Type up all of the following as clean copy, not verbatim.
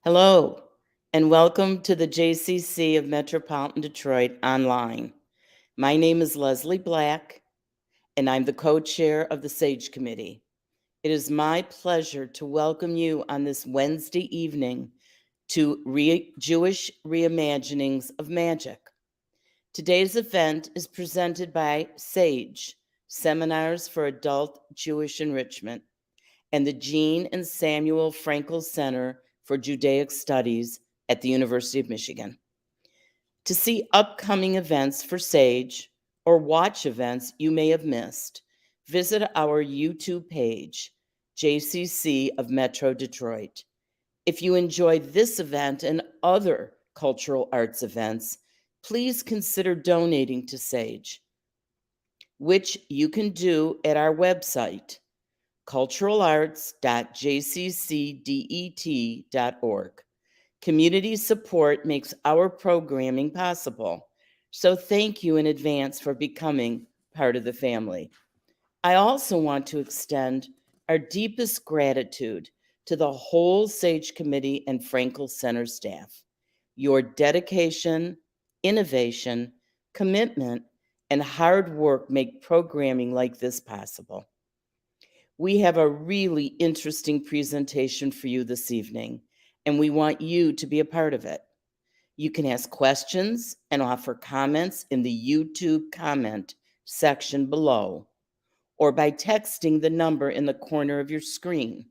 Hello, and welcome to the JCC of Metropolitan Detroit online. My name is Leslie Black, and I'm the co-chair of the SAGE Committee. It is my pleasure to welcome you on this Wednesday evening to Jewish Reimaginings of Magic. Today's event is presented by SAGE, Seminars for Adult Jewish Enrichment, and the Jean and Samuel Frankel Center for Judaic Studies at the University of Michigan. To see upcoming events for SAGE or watch events you may have missed, visit our YouTube page, JCC of Metro Detroit. If you enjoyed this event and other cultural arts events, please consider donating to SAGE, which you can do at our website, culturalarts.jccdet.org. Community support makes our programming possible, so thank you in advance for becoming part of the family. I also want to extend our deepest gratitude to the whole SAGE Committee and Frankel Center staff. Your dedication, innovation, commitment, and hard work make programming like this possible. We have a really interesting presentation for you this evening, and we want you to be a part of it. You can ask questions and offer comments in the YouTube comment section below, or by texting the number in the corner of your screen.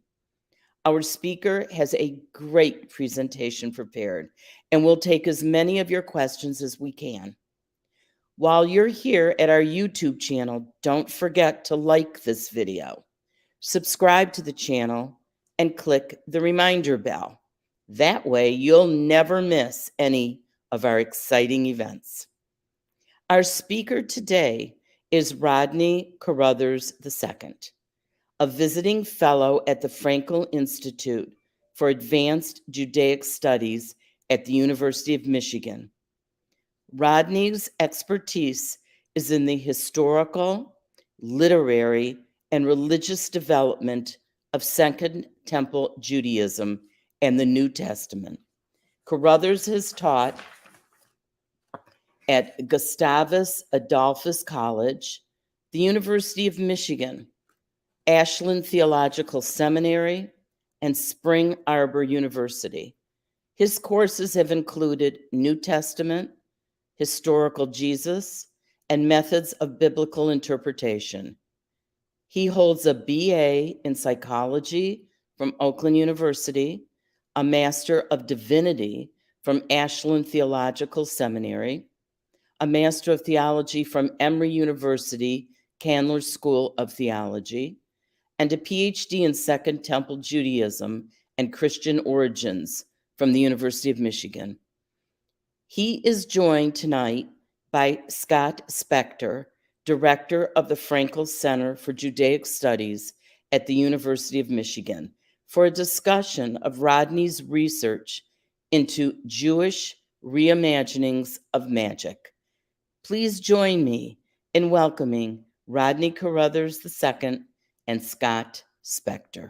Our speaker has a great presentation prepared, and we'll take as many of your questions as we can. While you're here at our YouTube channel, don't forget to like this video, subscribe to the channel, and click the reminder bell. That way, you'll never miss any of our exciting events. Our speaker today is Rodney Caruthers II, a visiting fellow at the Frankel Institute for Advanced Judaic Studies at the University of Michigan. Rodney's expertise is in the historical, literary, and religious development of Second Temple Judaism and the New Testament. Caruthers has taught at Gustavus Adolphus College, the University of Michigan, Ashland Theological Seminary, and Spring Arbor University. His courses have included New Testament, historical Jesus, and methods of biblical interpretation. He holds a BA in psychology from Oakland University, a Master of Divinity from Ashland Theological Seminary, a Master of Theology from Emory University, Candler School of Theology, and a PhD in Second Temple Judaism and Christian Origins from the University of Michigan. He is joined tonight by Scott Spector, Director of the Frankel Center for Judaic Studies at the University of Michigan, for a discussion of Rodney's research into Jewish reimaginings of magic. Please join me in welcoming Rodney Caruthers II and Scott Spector.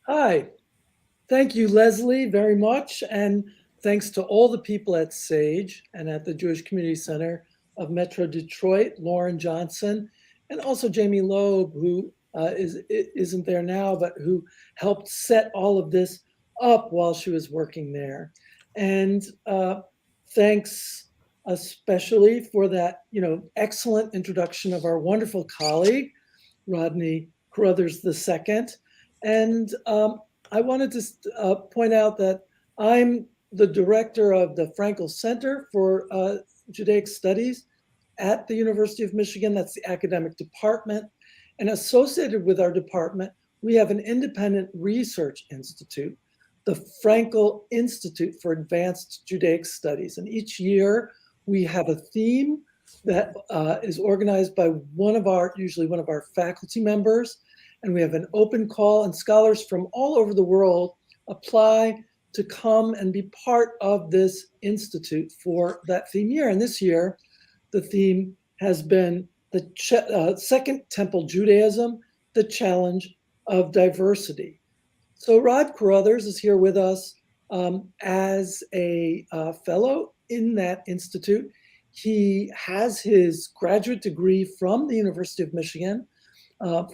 Hi, thank you, Leslie, very much, and thanks to all the people at SAGE and at the Jewish Community Center of Metro Detroit, Lauren Johnson, and also Jamie Loeb, who isn't there now, but who helped set all of this up while she was working there. And thanks especially for that, excellent introduction of our wonderful colleague, Rodney Caruthers II. And I wanted to point out that I'm the director of the Frankel Center for Judaic Studies at the University of Michigan. That's the academic department. And associated with our department, we have an independent research institute, the Frankel Institute for Advanced Judaic Studies. And each year we have a theme that is organized by usually one of our faculty members. And we have an open call, and scholars from all over the world apply to come and be part of this institute for that theme year. And this year, the theme has been the Second Temple Judaism, the challenge of diversity. So Rod Caruthers is here with us as a fellow in that institute. He has his graduate degree from the University of Michigan,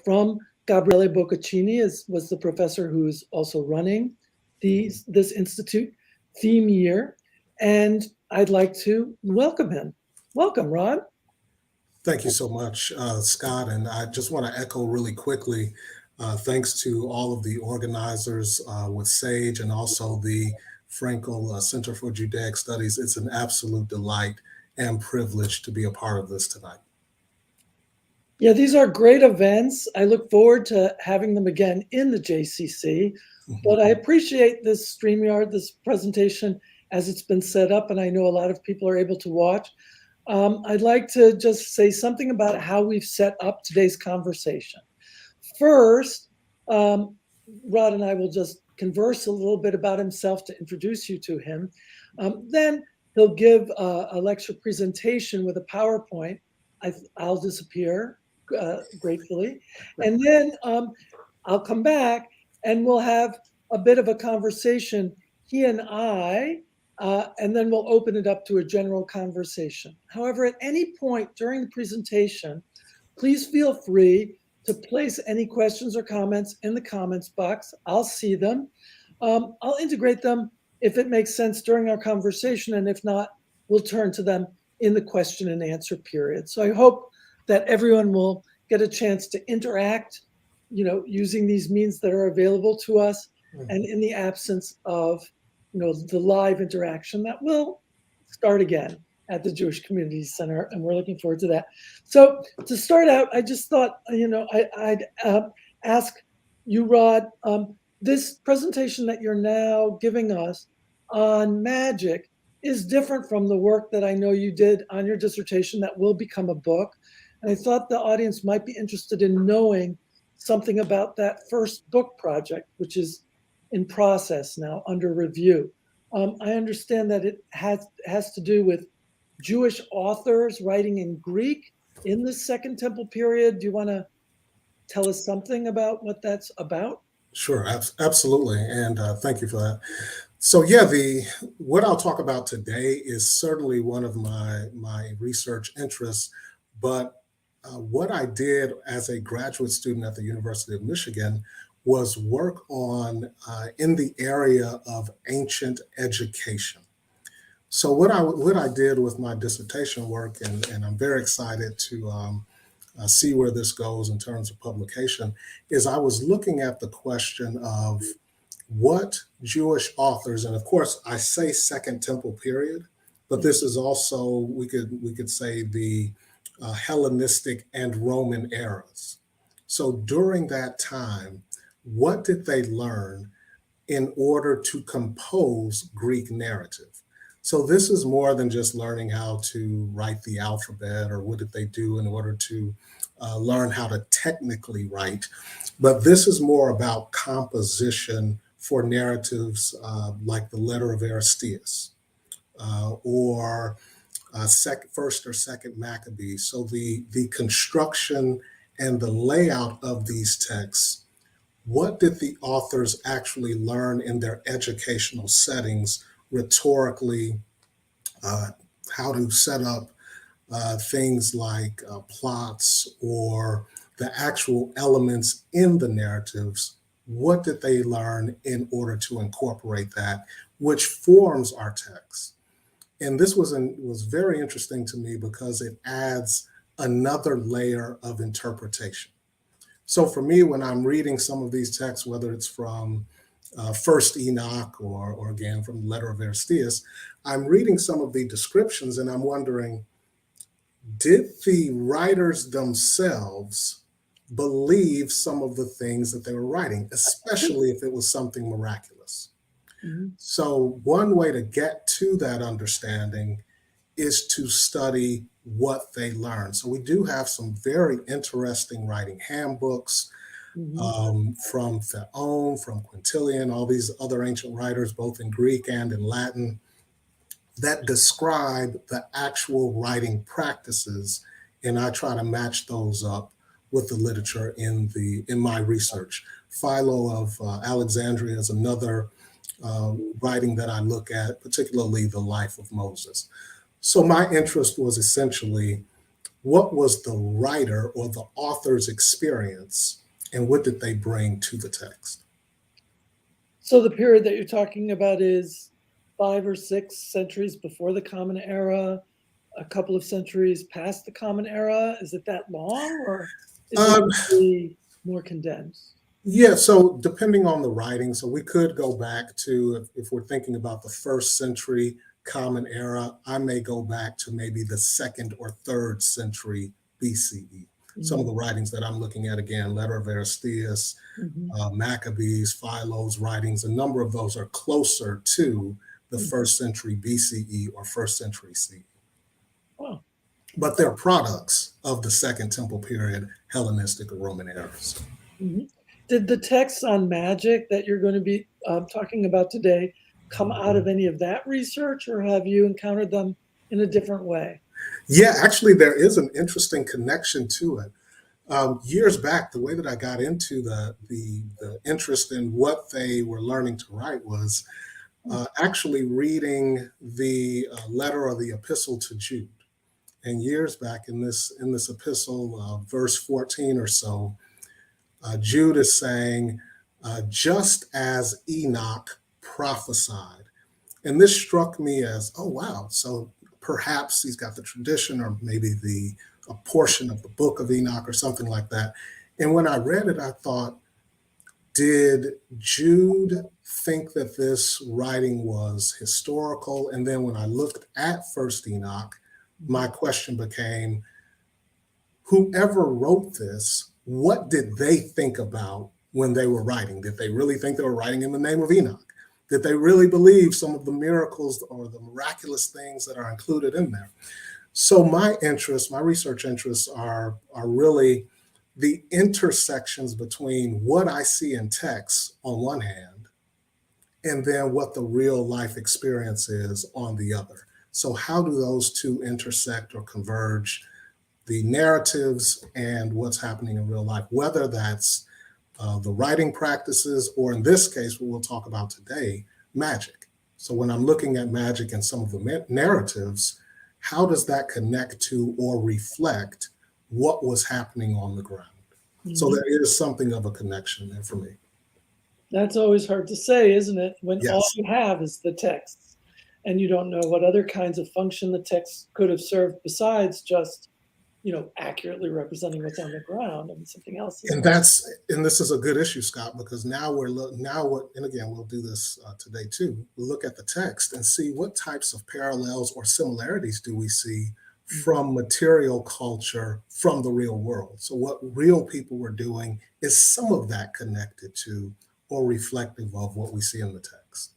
from Gabriele Boccaccini, was the professor who's also running this institute theme year. And I'd like to welcome him. Welcome, Rod. Thank you so much, Scott. And I just want to echo really quickly, thanks to all of the organizers with SAGE and also the Frankel Center for Judaic Studies. It's an absolute delight and privilege to be a part of this tonight. Yeah, these are great events. I look forward to having them again in the JCC, but I appreciate this StreamYard, this presentation as it's been set up, and I know a lot of people are able to watch. I'd like to just say something about how we've set up today's conversation. First, Rod and I will just converse a little bit about himself to introduce you to him. Then he'll give a lecture presentation with a PowerPoint. I'll disappear gratefully. And then I'll come back and we'll have a bit of a conversation, he and I, and then we'll open it up to a general conversation. However, at any point during the presentation, please feel free to place any questions or comments in the comments box. I'll see them. I'll integrate them if it makes sense during our conversation, and if not, we'll turn to them in the question and answer period. So I hope that everyone will get a chance to interact, using these means that are available to us, and in the absence of, the live interaction that will start again at the Jewish Community Center, and we're looking forward to that. So to start out, I just thought, I'd ask you, Rod, this presentation that you're now giving us on magic is different from the work that I know you did on your dissertation that will become a book. And I thought the audience might be interested in knowing something about that first book project, which is in process now, under review. I understand that it has to do with Jewish authors writing in Greek in the Second Temple period. Do you want to tell us something about what that's about? Sure, absolutely. And thank you for that. So yeah, what I'll talk about today is certainly one of my research interests, but what I did as a graduate student at the University of Michigan was work on in the area of ancient education. So what I did with my dissertation work, and I'm very excited to see where this goes in terms of publication, is I was looking at the question of what Jewish authors, and of course I say Second Temple period, but this is also, we could say the Hellenistic and Roman eras. So during that time, what did they learn in order to compose Greek narrative? So this is more than just learning how to write the alphabet, or what did they do in order to learn how to technically write, but this is more about composition for narratives like the letter of Aristeas or first or second Maccabees. So the construction and the layout of these texts, what did the authors actually learn in their educational settings, rhetorically, how to set up things like plots or the actual elements in the narratives? What did they learn in order to incorporate that, which forms our text? And this was very interesting to me because it adds another layer of interpretation. So for me, when I'm reading some of these texts, whether it's from First Enoch or again from the letter of Aristeas, I'm reading some of the descriptions and I'm wondering, did the writers themselves believe some of the things that they were writing, especially if it was something miraculous? Mm-hmm. So one way to get to that understanding is to study what they learned. So we do have some very interesting writing handbooks from Theon, from Quintilian, all these other ancient writers, both in Greek and in Latin, that describe the actual writing practices. And I try to match those up with the literature in my research. Philo of Alexandria is another writing that I look at, particularly the life of Moses. So my interest was essentially, what was the writer or the author's experience, and what did they bring to the text? So the period that you're talking about is 5 or 6 centuries before the Common Era, a couple of centuries past the Common Era. Is it that long, or is it really more condensed? Yeah, so depending on the writing, so we could go back to, if we're thinking about the 1st century Common Era, I may go back to maybe the 2nd or 3rd century BCE. Some of the writings that I'm looking at, again, Letter of Aristeas, Maccabees, Philo's writings, a number of those are closer to the 1st century BCE or 1st century CE. Wow. But they're products of the Second Temple period, Hellenistic or Roman eras. Did the texts on magic that you're going to be talking about today come out of any of that research, or have you encountered them in a different way? Yeah, actually, there is an interesting connection to it. Years back, the way that I got into the interest in what they were learning to write was actually reading the letter or the epistle to Jude. And years back in this epistle, verse 14 or so, Jude is saying, just as Enoch prophesied. And this struck me as, oh, wow. So perhaps he's got the tradition, or maybe a portion of the book of Enoch or something like that. And when I read it, I thought, did Jude think that this writing was historical? And then when I looked at First Enoch, my question became, whoever wrote this, what did they think about when they were writing? Did they really think they were writing in the name of Enoch? Did they really believe some of the miracles or the miraculous things that are included in there? So my research interests are really the intersections between what I see in text on one hand, and then what the real life experience is on the other. So how do those two intersect or converge? The narratives and what's happening in real life, whether that's the writing practices, or in this case, what we'll talk about today, magic. So when I'm looking at magic and some of the narratives, how does that connect to or reflect what was happening on the ground? So there is something of a connection there for me. That's always hard to say, isn't it? When Yes. all you have is the text, and you don't know what other kinds of function the text could have served besides just, accurately representing what's on the ground. I mean, something else. And this is a good issue, Scott, because now and again, we'll do this today too. We'll look at the text and see what types of parallels or similarities do we see from material culture, from the real world. So what real people were doing, is some of that connected to or reflective of what we see in the text?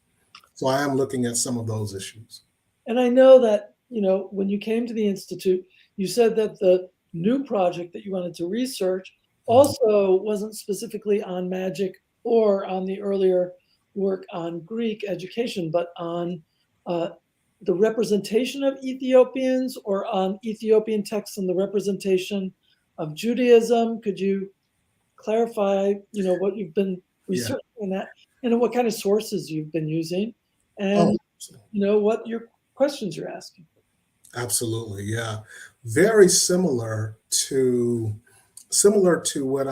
So I am looking at some of those issues. And I know that, when you came to the Institute, you said that the new project that you wanted to research also wasn't specifically on magic or on the earlier work on Greek education, but on the representation of Ethiopians, or on Ethiopian texts and the representation of Judaism. Could you clarify, what you've been researching in that, and what kind of sources you've been using, and what your questions you're asking? Absolutely, yeah. Very similar to what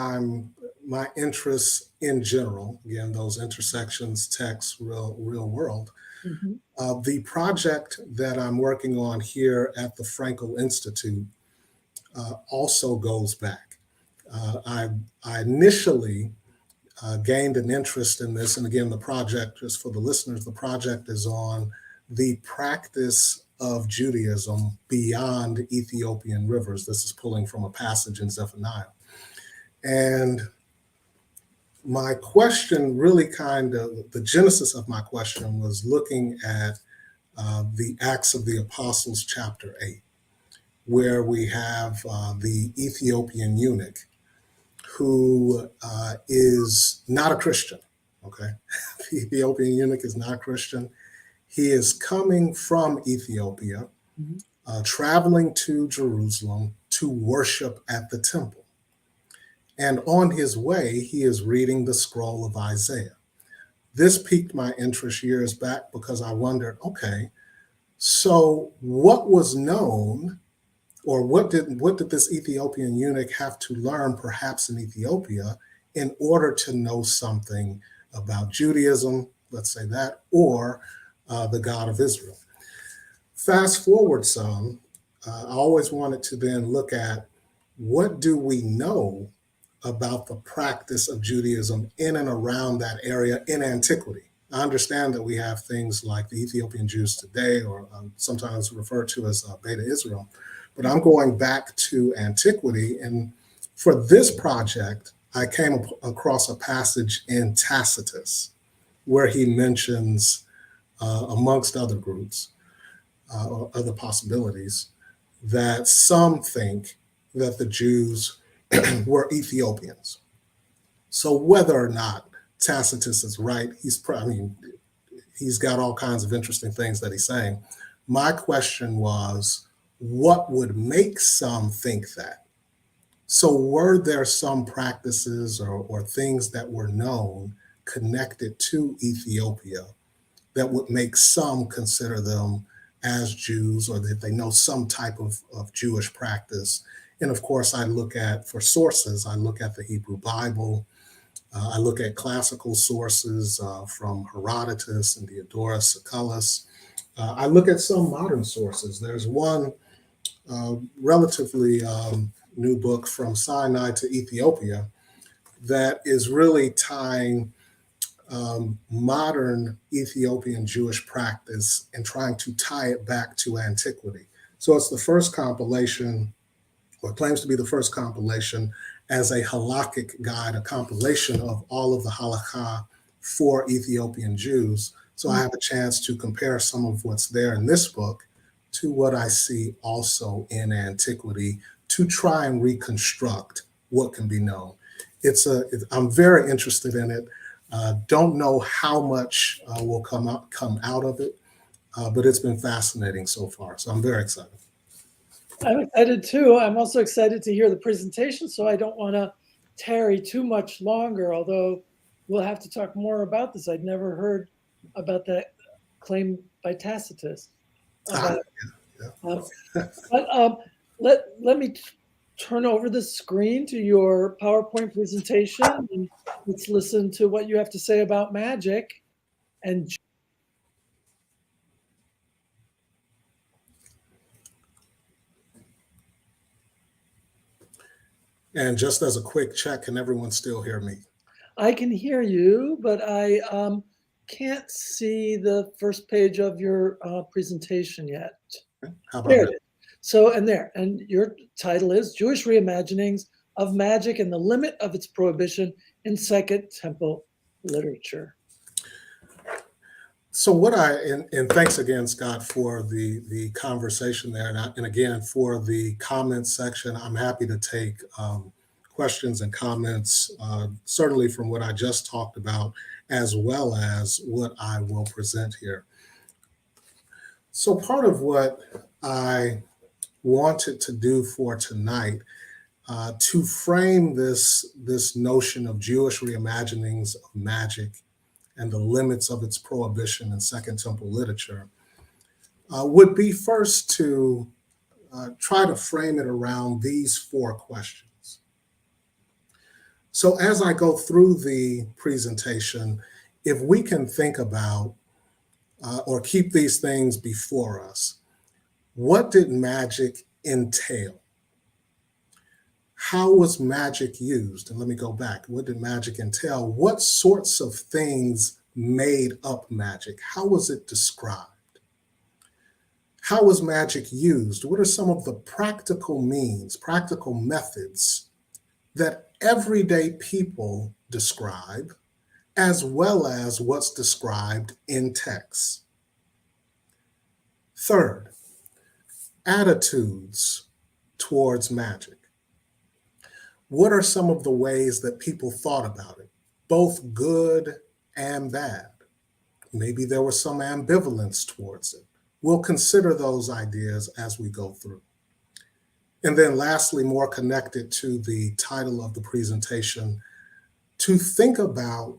my interests in general. Again, those intersections, text, real world. The project that I'm working on here at the Frankel Institute also goes back. I initially gained an interest in this, and again, the project, just for the listeners, the project is on the practice of Judaism beyond Ethiopian rivers. This is pulling from a passage in Zephaniah. And my question really the genesis of my question was looking at the Acts of the Apostles, chapter 8, where we have the Ethiopian eunuch who is not a Christian, okay? The Ethiopian eunuch is not a Christian. He is coming from Ethiopia, traveling to Jerusalem to worship at the temple. And on his way, he is reading the scroll of Isaiah. This piqued my interest years back because I wondered, okay, so what was known, or what did this Ethiopian eunuch have to learn perhaps in Ethiopia in order to know something about Judaism, let's say that, or the God of Israel? Fast forward some, I always wanted to then look at what do we know about the practice of Judaism in and around that area in antiquity. I understand that we have things like the Ethiopian Jews today, or sometimes referred to as Beta Israel, but I'm going back to antiquity. And for this project, I came across a passage in Tacitus where he mentions, amongst other groups, or other possibilities, that some think that the Jews were Ethiopians. So whether or not Tacitus is right, he's got all kinds of interesting things that he's saying. My question was, what would make some think that? So were there some practices or things that were known connected to Ethiopia that would make some consider them as Jews, or that they know some type of Jewish practice? And of course, I look at, for sources, I look at the Hebrew Bible. I look at classical sources from Herodotus and Diodorus Siculus. I look at some modern sources. There's one relatively new book, From Sinai to Ethiopia, that is really tying modern Ethiopian Jewish practice and trying to tie it back to antiquity. So it's the first compilation, or claims to be the first compilation, as a halakhic guide, a compilation of all of the halakha for Ethiopian Jews. So I have a chance to compare some of what's there in this book to what I see also in antiquity, to try and reconstruct what can be known. I'm very interested in it. Don't know how much will come out of it, but it's been fascinating so far. So I'm very excited. I'm excited too. I'm also excited to hear the presentation, so I don't want to tarry too much longer, although we'll have to talk more about this. I'd never heard about that claim by Tacitus. But let me turn over the screen to your PowerPoint presentation, and let's listen to what you have to say about magic. And just as a quick check, can everyone still hear me? I can hear you, but I can't see the first page of your presentation yet. How about There that? it is. So, and your title is Jewish Reimaginings of Magic and the Limit of Its Prohibition in Second Temple Literature. So and thanks again, Scott, for the conversation there. And again, for the comments section, I'm happy to take questions and comments, certainly from what I just talked about, as well as what I will present here. So part of what I wanted to do for tonight, to frame this notion of Jewish reimaginings of magic and the limits of its prohibition in Second Temple literature, would be first to try to frame it around these 4 questions. So as I go through the presentation, if we can think about or keep these things before us, what did magic entail? How was magic used? And let me go back. What did magic entail? What sorts of things made up magic? How was it described? How was magic used? What are some of the practical means, practical methods that everyday people describe, as well as what's described in texts? Third, attitudes towards magic. What are some of the ways that people thought about it, both good and bad? Maybe there was some ambivalence towards it. We'll consider those ideas as we go through. And then lastly, more connected to the title of the presentation, to think about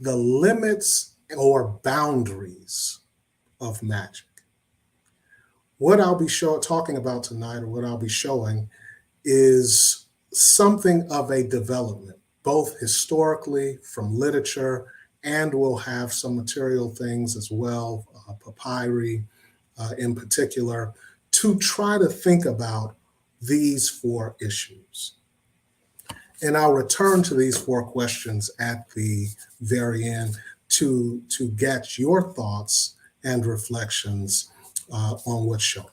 the limits or boundaries of magic. What I'll be talking about tonight, or what I'll be showing, is something of a development, both historically from literature, and we'll have some material things as well, papyri in particular, to try to think about these four issues. And I'll return to these four questions at the very end to get your thoughts and reflections on what's shown.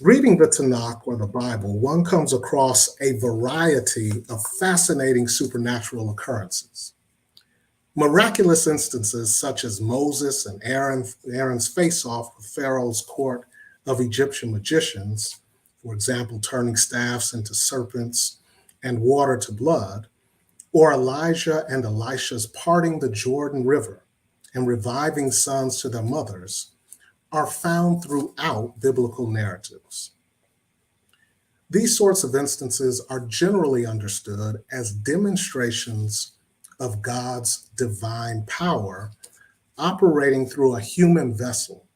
Reading the Tanakh, or the Bible, one comes across a variety of fascinating supernatural occurrences. Miraculous instances such as Moses and Aaron's face-off with Pharaoh's court of Egyptian magicians, for example, turning staffs into serpents and water to blood, or Elijah and Elisha's parting the Jordan River and reviving sons to their mothers, are found throughout biblical narratives. These sorts of instances are generally understood as demonstrations of God's divine power operating through a human vessel,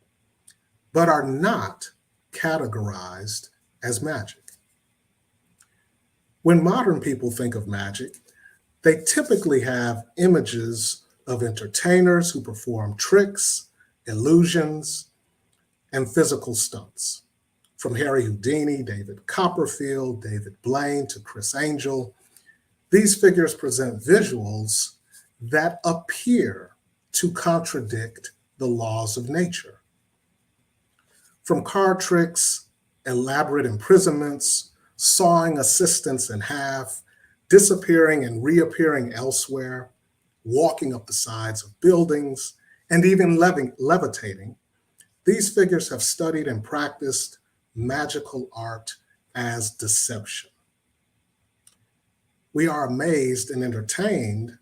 but are not categorized as magic. When modern people think of magic, they typically have images of entertainers who perform tricks, illusions, and physical stunts. From Harry Houdini, David Copperfield, David Blaine, to Chris Angel, these figures present visuals that appear to contradict the laws of nature. From card tricks, elaborate imprisonments, sawing assistants in half, disappearing and reappearing elsewhere, walking up the sides of buildings, and even levitating, these figures have studied and practiced magical art as deception. We are amazed and entertained,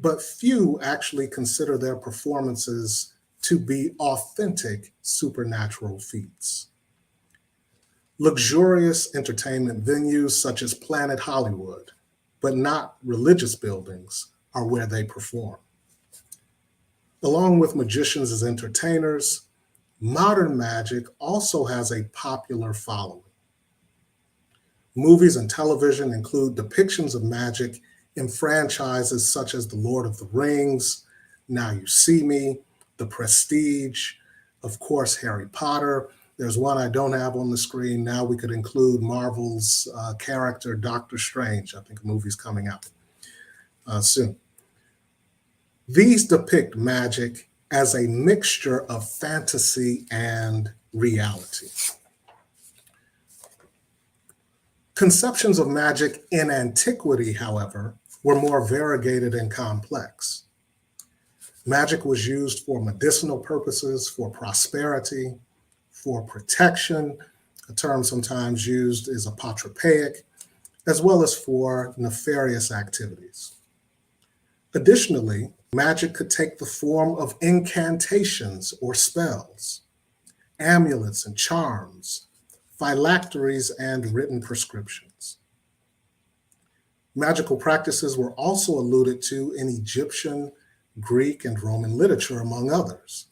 but few actually consider their performances to be authentic supernatural feats. Luxurious entertainment venues such as Planet Hollywood, but not religious buildings, are where they perform. Along with magicians as entertainers, modern magic also has a popular following. Movies and television include depictions of magic in franchises such as The Lord of the Rings, Now You See Me, The Prestige, of course, Harry Potter. There's one I don't have on the screen. Now we could include Marvel's character, Doctor Strange. I think a movie's coming out soon. These depict magic as a mixture of fantasy and reality. Conceptions of magic in antiquity, however, were more variegated and complex. Magic was used for medicinal purposes, for prosperity, for protection. A term sometimes used is apotropaic, as well as for nefarious activities. Additionally, magic could take the form of incantations or spells, amulets and charms, phylacteries, and written prescriptions. Magical practices were also alluded to in Egyptian, Greek, and Roman literature, among others.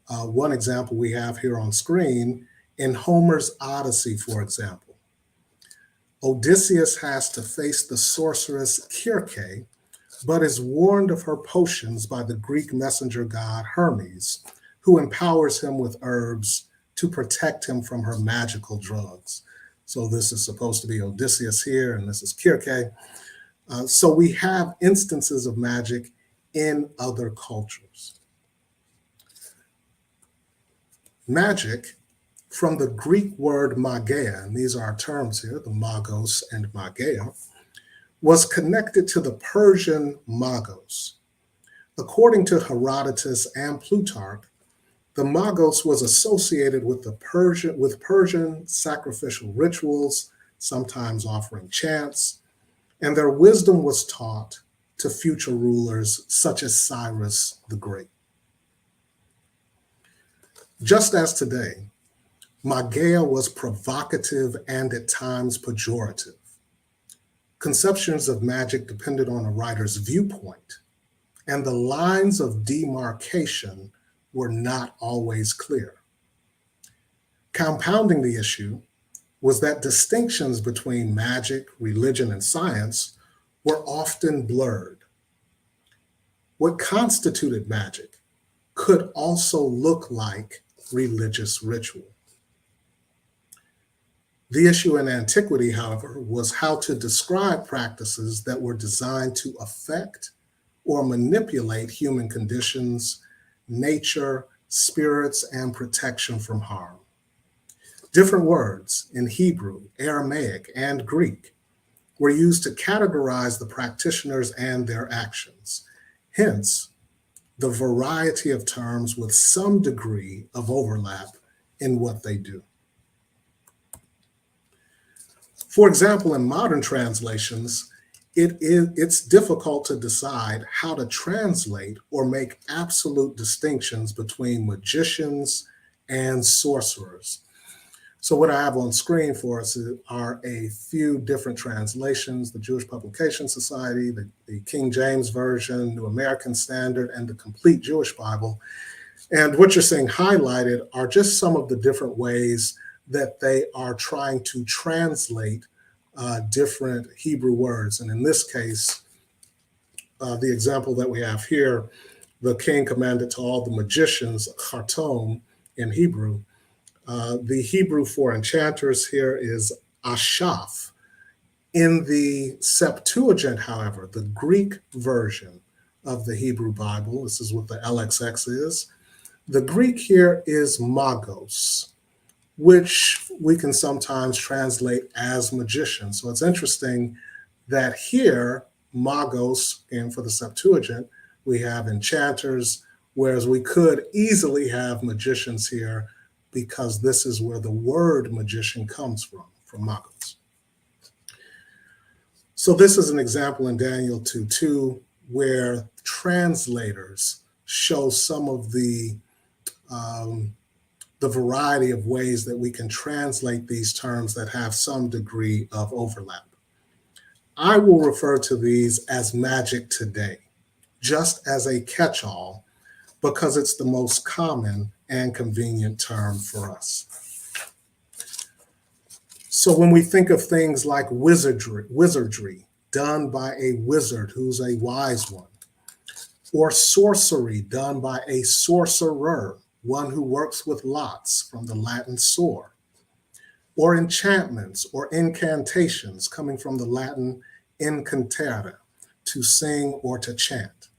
One example we have here on screen, in Homer's Odyssey, for example, Odysseus has to face the sorceress Circe, but is warned of her potions by the Greek messenger god Hermes, who empowers him with herbs to protect him from her magical drugs. So this is supposed to be Odysseus here, and this is Circe. So we have instances of magic in other cultures. Magic, from the Greek word magia, and these are our terms here, the magos and magia, was connected to the Persian magos. According to Herodotus and Plutarch, the magos was associated with Persian sacrificial rituals, sometimes offering chants, and their wisdom was taught to future rulers such as Cyrus the Great. Just as today, Magia was provocative and at times pejorative. Conceptions of magic depended on a writer's viewpoint, and the lines of demarcation were not always clear. Compounding the issue was that distinctions between magic, religion, and science were often blurred. What constituted magic could also look like religious ritual. The issue in Antiquity, however, was how to describe practices that were designed to affect or manipulate human conditions, nature, spirits, and protection from harm. Different words in Hebrew, Aramaic, and Greek were used to categorize the practitioners and their actions. Hence, the variety of terms with some degree of overlap in what they do. For example, in modern translations, it's difficult to decide how to translate or make absolute distinctions between magicians and sorcerers. So what I have on screen for us are a few different translations: the Jewish Publication Society, the King James Version, New American Standard, and the Complete Jewish Bible. And what you're seeing highlighted are just some of the different ways that they are trying to translate different Hebrew words. And in this case, the example that we have here, the king commanded to all the magicians, Khartom in Hebrew. The Hebrew for enchanters here is ashaf. In the Septuagint, however, the Greek version of the Hebrew Bible, this is what the LXX is, the Greek here is magos, which we can sometimes translate as magician. So it's interesting that here, magos, and for the Septuagint, we have enchanters, whereas we could easily have magicians here because this is where the word magician comes from magos. So this is an example in Daniel 2:2 where translators show some of the variety of ways that we can translate these terms that have some degree of overlap. I will refer to these as magic today, just as a catch-all, because it's the most common and convenient term for us. So when we think of things like wizardry done by a wizard who's a wise one, or sorcery done by a sorcerer, one who works with lots, from the Latin sor, or enchantments or incantations coming from the Latin incantere, to sing or to chant,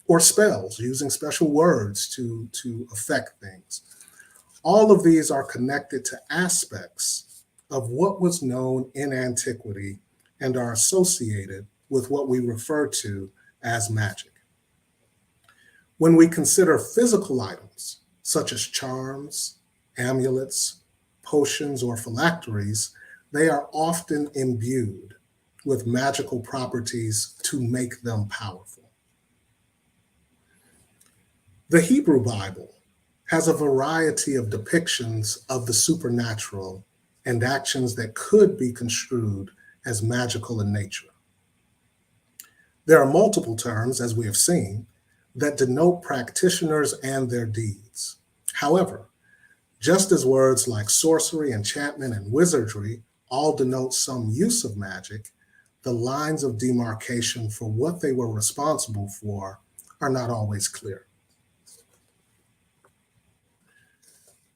or spells, using special words to affect things. All of these are connected to aspects of what was known in antiquity and are associated with what we refer to as magic. When we consider physical items, such as charms, amulets, potions, or phylacteries, they are often imbued with magical properties to make them powerful. The Hebrew Bible has a variety of depictions of the supernatural and actions that could be construed as magical in nature. There are multiple terms, as we have seen, that denote practitioners and their deeds. However, just as words like sorcery, enchantment, and wizardry all denote some use of magic, the lines of demarcation for what they were responsible for are not always clear.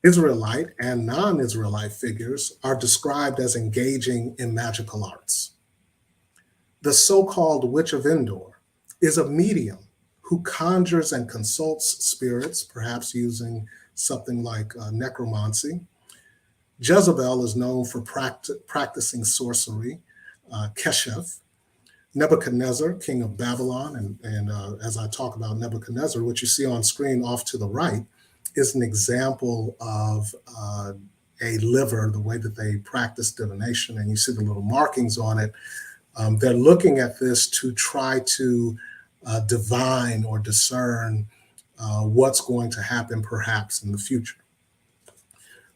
Israelite and non-Israelite figures are described as engaging in magical arts. The so-called Witch of Endor is a medium who conjures and consults spirits, perhaps using something like necromancy. Jezebel is known for practicing sorcery, keshef. Nebuchadnezzar, king of Babylon, and as I talk about Nebuchadnezzar, what you see on screen off to the right is an example of a liver, the way that they practice divination, and you see the little markings on it. They're looking at this to try to divine or discern what's going to happen perhaps in the future.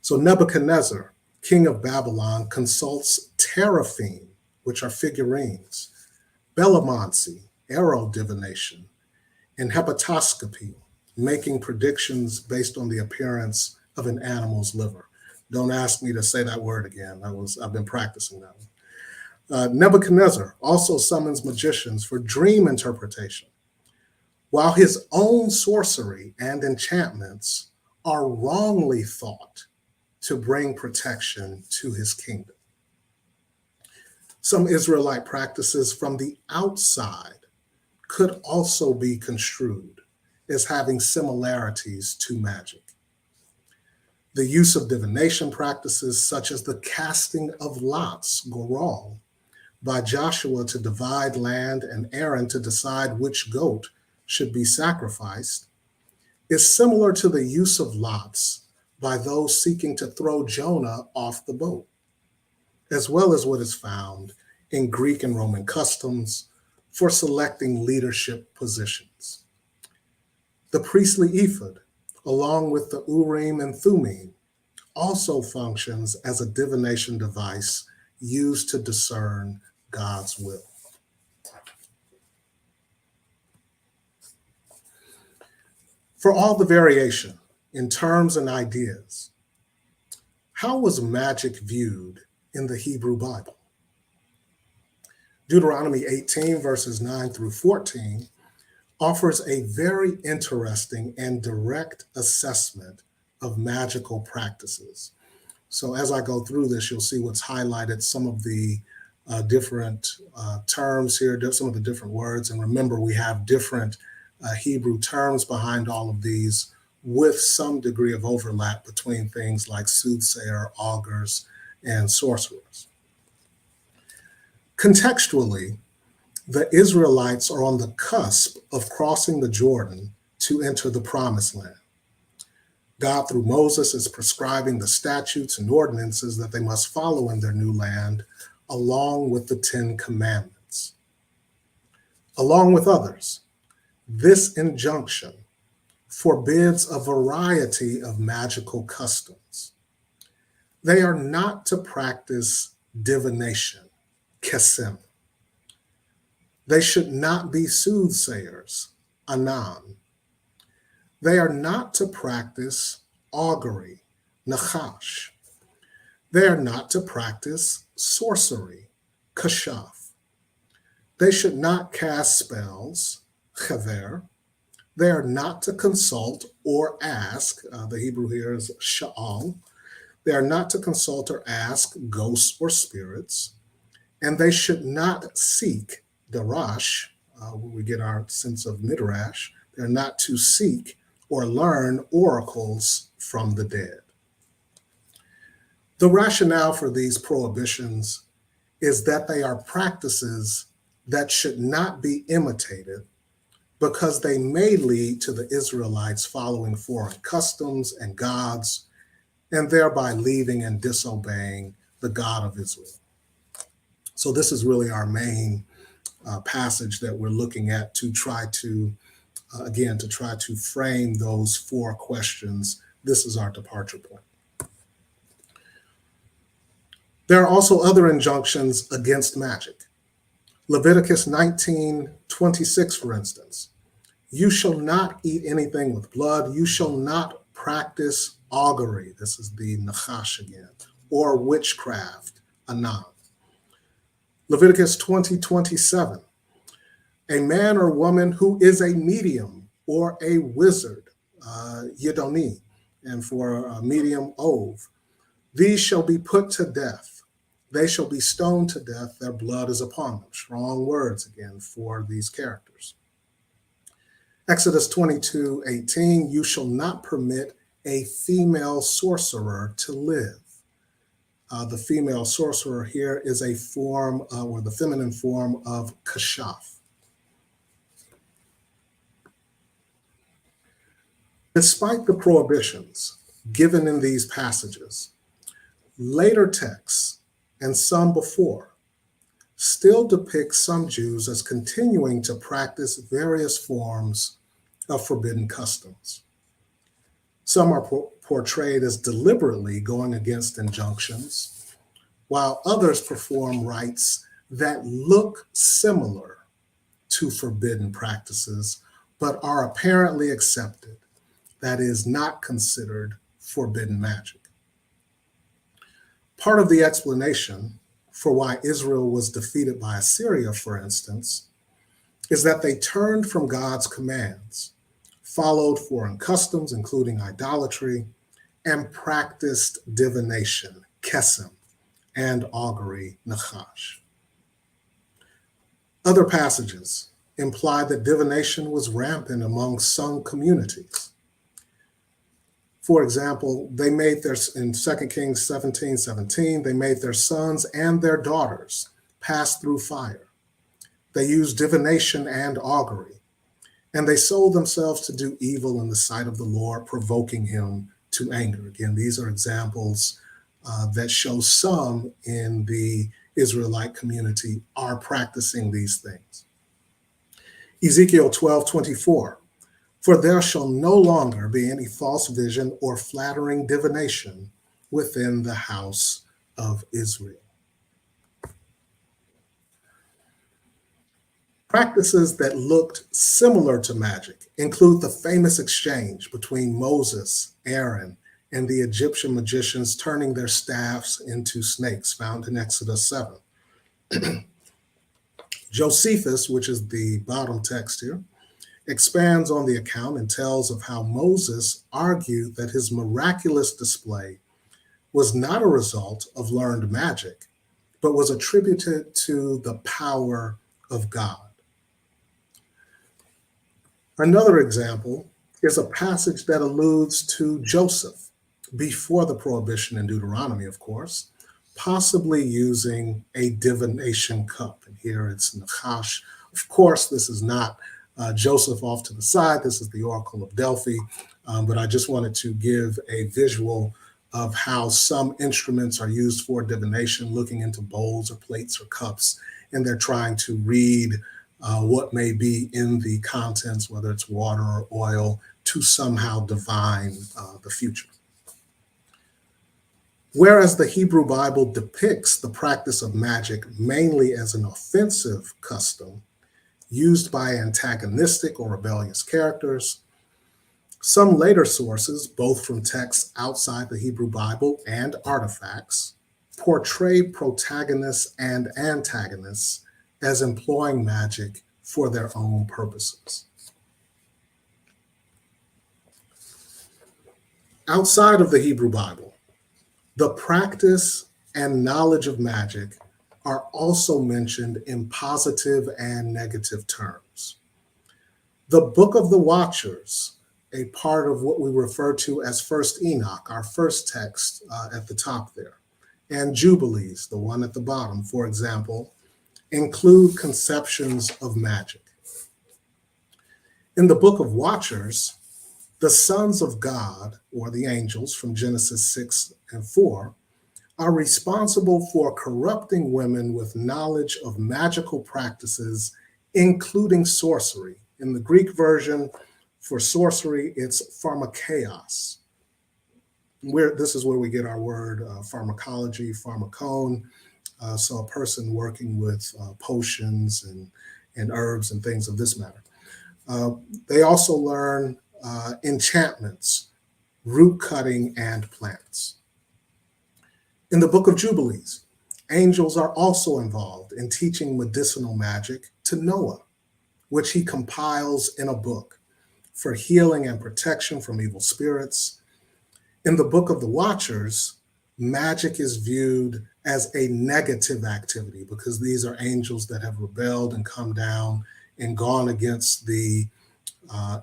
So Nebuchadnezzar, king of Babylon, consults teraphim, which are figurines, belomancy, arrow divination, and hepatoscopy, making predictions based on the appearance of an animal's liver. Don't ask me to say that word again. I've been practicing that one. Nebuchadnezzar also summons magicians for dream interpretation, while his own sorcery and enchantments are wrongly thought to bring protection to his kingdom. Some Israelite practices from the outside could also be construed as having similarities to magic. The use of divination practices, such as the casting of lots, goral, by Joshua to divide land and Aaron to decide which goat should be sacrificed, is similar to the use of lots by those seeking to throw Jonah off the boat, as well as what is found in Greek and Roman customs for selecting leadership positions. The priestly ephod, along with the Urim and Thummim, also functions as a divination device used to discern God's will. For all the variation in terms and ideas, how was magic viewed in the Hebrew Bible? Deuteronomy 18, verses 9 through 14, offers a very interesting and direct assessment of magical practices. So as I go through this, you'll see what's highlighted, some of the different terms here, some of the different words. And remember, we have different Hebrew terms behind all of these, with some degree of overlap between things like soothsayer, augurs, and sorcerers. Contextually, the Israelites are on the cusp of crossing the Jordan to enter the Promised Land. God, through Moses, is prescribing the statutes and ordinances that they must follow in their new land, along with the 10 Commandments. Along with others, this injunction forbids a variety of magical customs. They are not to practice divination, kesem. They should not be soothsayers, anan. They are not to practice augury, nachash. They are not to practice sorcery, kashaf. They should not cast spells, chaver. They are not to consult or ask, the Hebrew here is sha'al. They are not to consult or ask ghosts or spirits, and they should not seek darash, where we get our sense of midrash. They're not to seek or learn oracles from the dead. The rationale for these prohibitions is that they are practices that should not be imitated, because they may lead to the Israelites following foreign customs and gods, and thereby leaving and disobeying the God of Israel. So this is really our main passage that we're looking at to try to, again, to try to frame those 4 questions. This is our departure point. There are also other injunctions against magic. Leviticus 19:26, for instance, you shall not eat anything with blood. You shall not practice augury. This is the nachash again, or witchcraft, anan. Leviticus 20:27, a man or woman who is a medium or a wizard, yedoni, and for a medium, ov, these shall be put to death. They shall be stoned to death. Their blood is upon them. Strong words again for these characters. Exodus 22:18, you shall not permit a female sorcerer to live. The female sorcerer here is a form, or the feminine form of kashaf. Despite the prohibitions given in these passages, later texts, and some before, still depict some Jews as continuing to practice various forms of forbidden customs. Some are portrayed as deliberately going against injunctions, while others perform rites that look similar to forbidden practices, but are apparently accepted, that is, not considered forbidden magic. Part of the explanation for why Israel was defeated by Assyria, for instance, is that they turned from God's commands, followed foreign customs, including idolatry, and practiced divination, kesem, and augury, nachash. Other passages imply that divination was rampant among some communities. For example, they made in 2 Kings 17:17, they made their sons and their daughters pass through fire. They used divination and augury, and they sold themselves to do evil in the sight of the Lord, provoking him to anger. Again, these are examples that show some in the Israelite community are practicing these things. Ezekiel 12:24, for there shall no longer be any false vision or flattering divination within the house of Israel. Practices that looked similar to magic include the famous exchange between Moses, Aaron, and the Egyptian magicians turning their staffs into snakes, found in Exodus 7. Josephus, which is the bottom text here, expands on the account and tells of how Moses argued that his miraculous display was not a result of learned magic, but was attributed to the power of God. Another example is a passage that alludes to Joseph, before the prohibition in Deuteronomy, of course, possibly using a divination cup. And here it's Nachash. Of course, this is not Joseph off to the side. This is the Oracle of Delphi. But I just wanted to give a visual of how some instruments are used for divination, looking into bowls or plates or cups, and they're trying to read what may be in the contents, whether it's water or oil, to somehow divine the future. Whereas the Hebrew Bible depicts the practice of magic mainly as an offensive custom used by antagonistic or rebellious characters, some later sources, both from texts outside the Hebrew Bible and artifacts, portray protagonists and antagonists as employing magic for their own purposes. Outside of the Hebrew Bible, the practice and knowledge of magic are also mentioned in positive and negative terms. The Book of the Watchers, a part of what we refer to as First Enoch, our first text at the top there, and Jubilees, the one at the bottom, for example, include conceptions of magic. In the Book of Watchers, the sons of God, or the angels from Genesis 6 and 4, are responsible for corrupting women with knowledge of magical practices, including sorcery. In the Greek version, for sorcery, it's pharmakeos. This is where we get our word pharmacology, pharmacone. So a person working with potions and herbs and things of this matter. They also learn enchantments, root cutting, and plants. In the Book of Jubilees, angels are also involved in teaching medicinal magic to Noah, which he compiles in a book for healing and protection from evil spirits. In the Book of the Watchers, magic is viewed as a negative activity because these are angels that have rebelled and come down and gone against the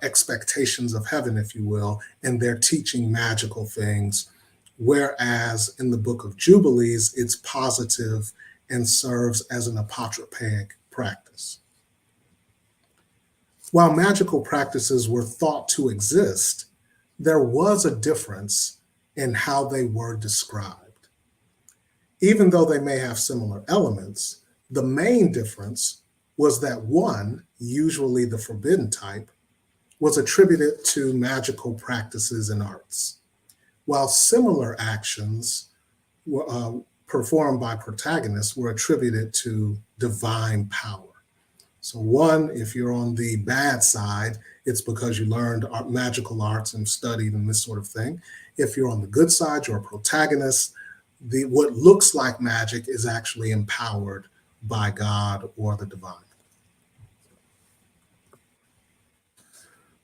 expectations of heaven, if you will, and they're teaching magical things. Whereas in the Book of Jubilees, it's positive and serves as an apotropaic practice. While magical practices were thought to exist, there was a difference in how they were described. Even though they may have similar elements, the main difference was that one, usually the forbidden type, was attributed to magical practices and arts, while similar actions performed by protagonists were attributed to divine power. So one, if you're on the bad side, it's because you learned magical arts and studied and this sort of thing. If you're on the good side, you're a protagonist. What looks like magic is actually empowered by God or the divine.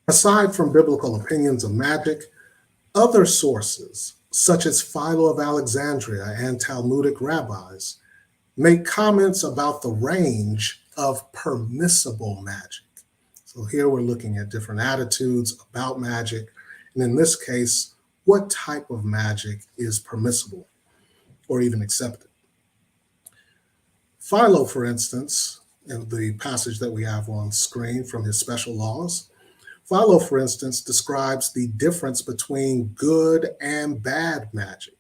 Aside from biblical opinions of magic, other sources, such as Philo of Alexandria and Talmudic rabbis, make comments about the range of permissible magic. So here we're looking at different attitudes about magic, and in this case, what type of magic is permissible or even accepted. Philo, for instance, in the passage that we have on screen from his special laws, Philo, for instance, describes the difference between good and bad magic.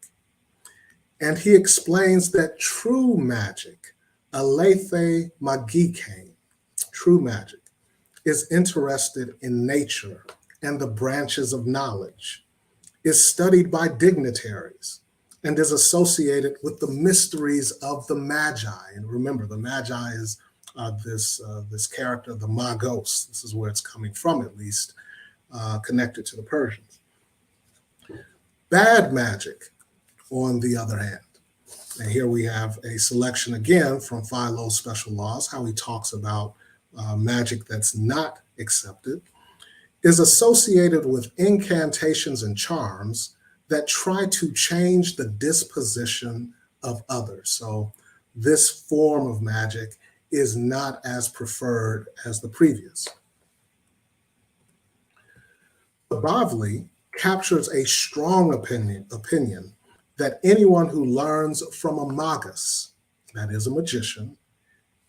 And he explains that true magic, aletheia magike, true magic, is interested in nature and the branches of knowledge, is studied by dignitaries, and is associated with the mysteries of the Magi. And remember, the Magi is this character, the Magos. This is where it's coming from, at least, connected to the Persians. Bad magic, on the other hand, and here we have a selection again from Philo's special laws, how he talks about magic that's not accepted, is associated with incantations and charms that try to change the disposition of others. So this form of magic is not as preferred as the previous. The Bavli captures a strong opinion that anyone who learns from a magus, that is a magician,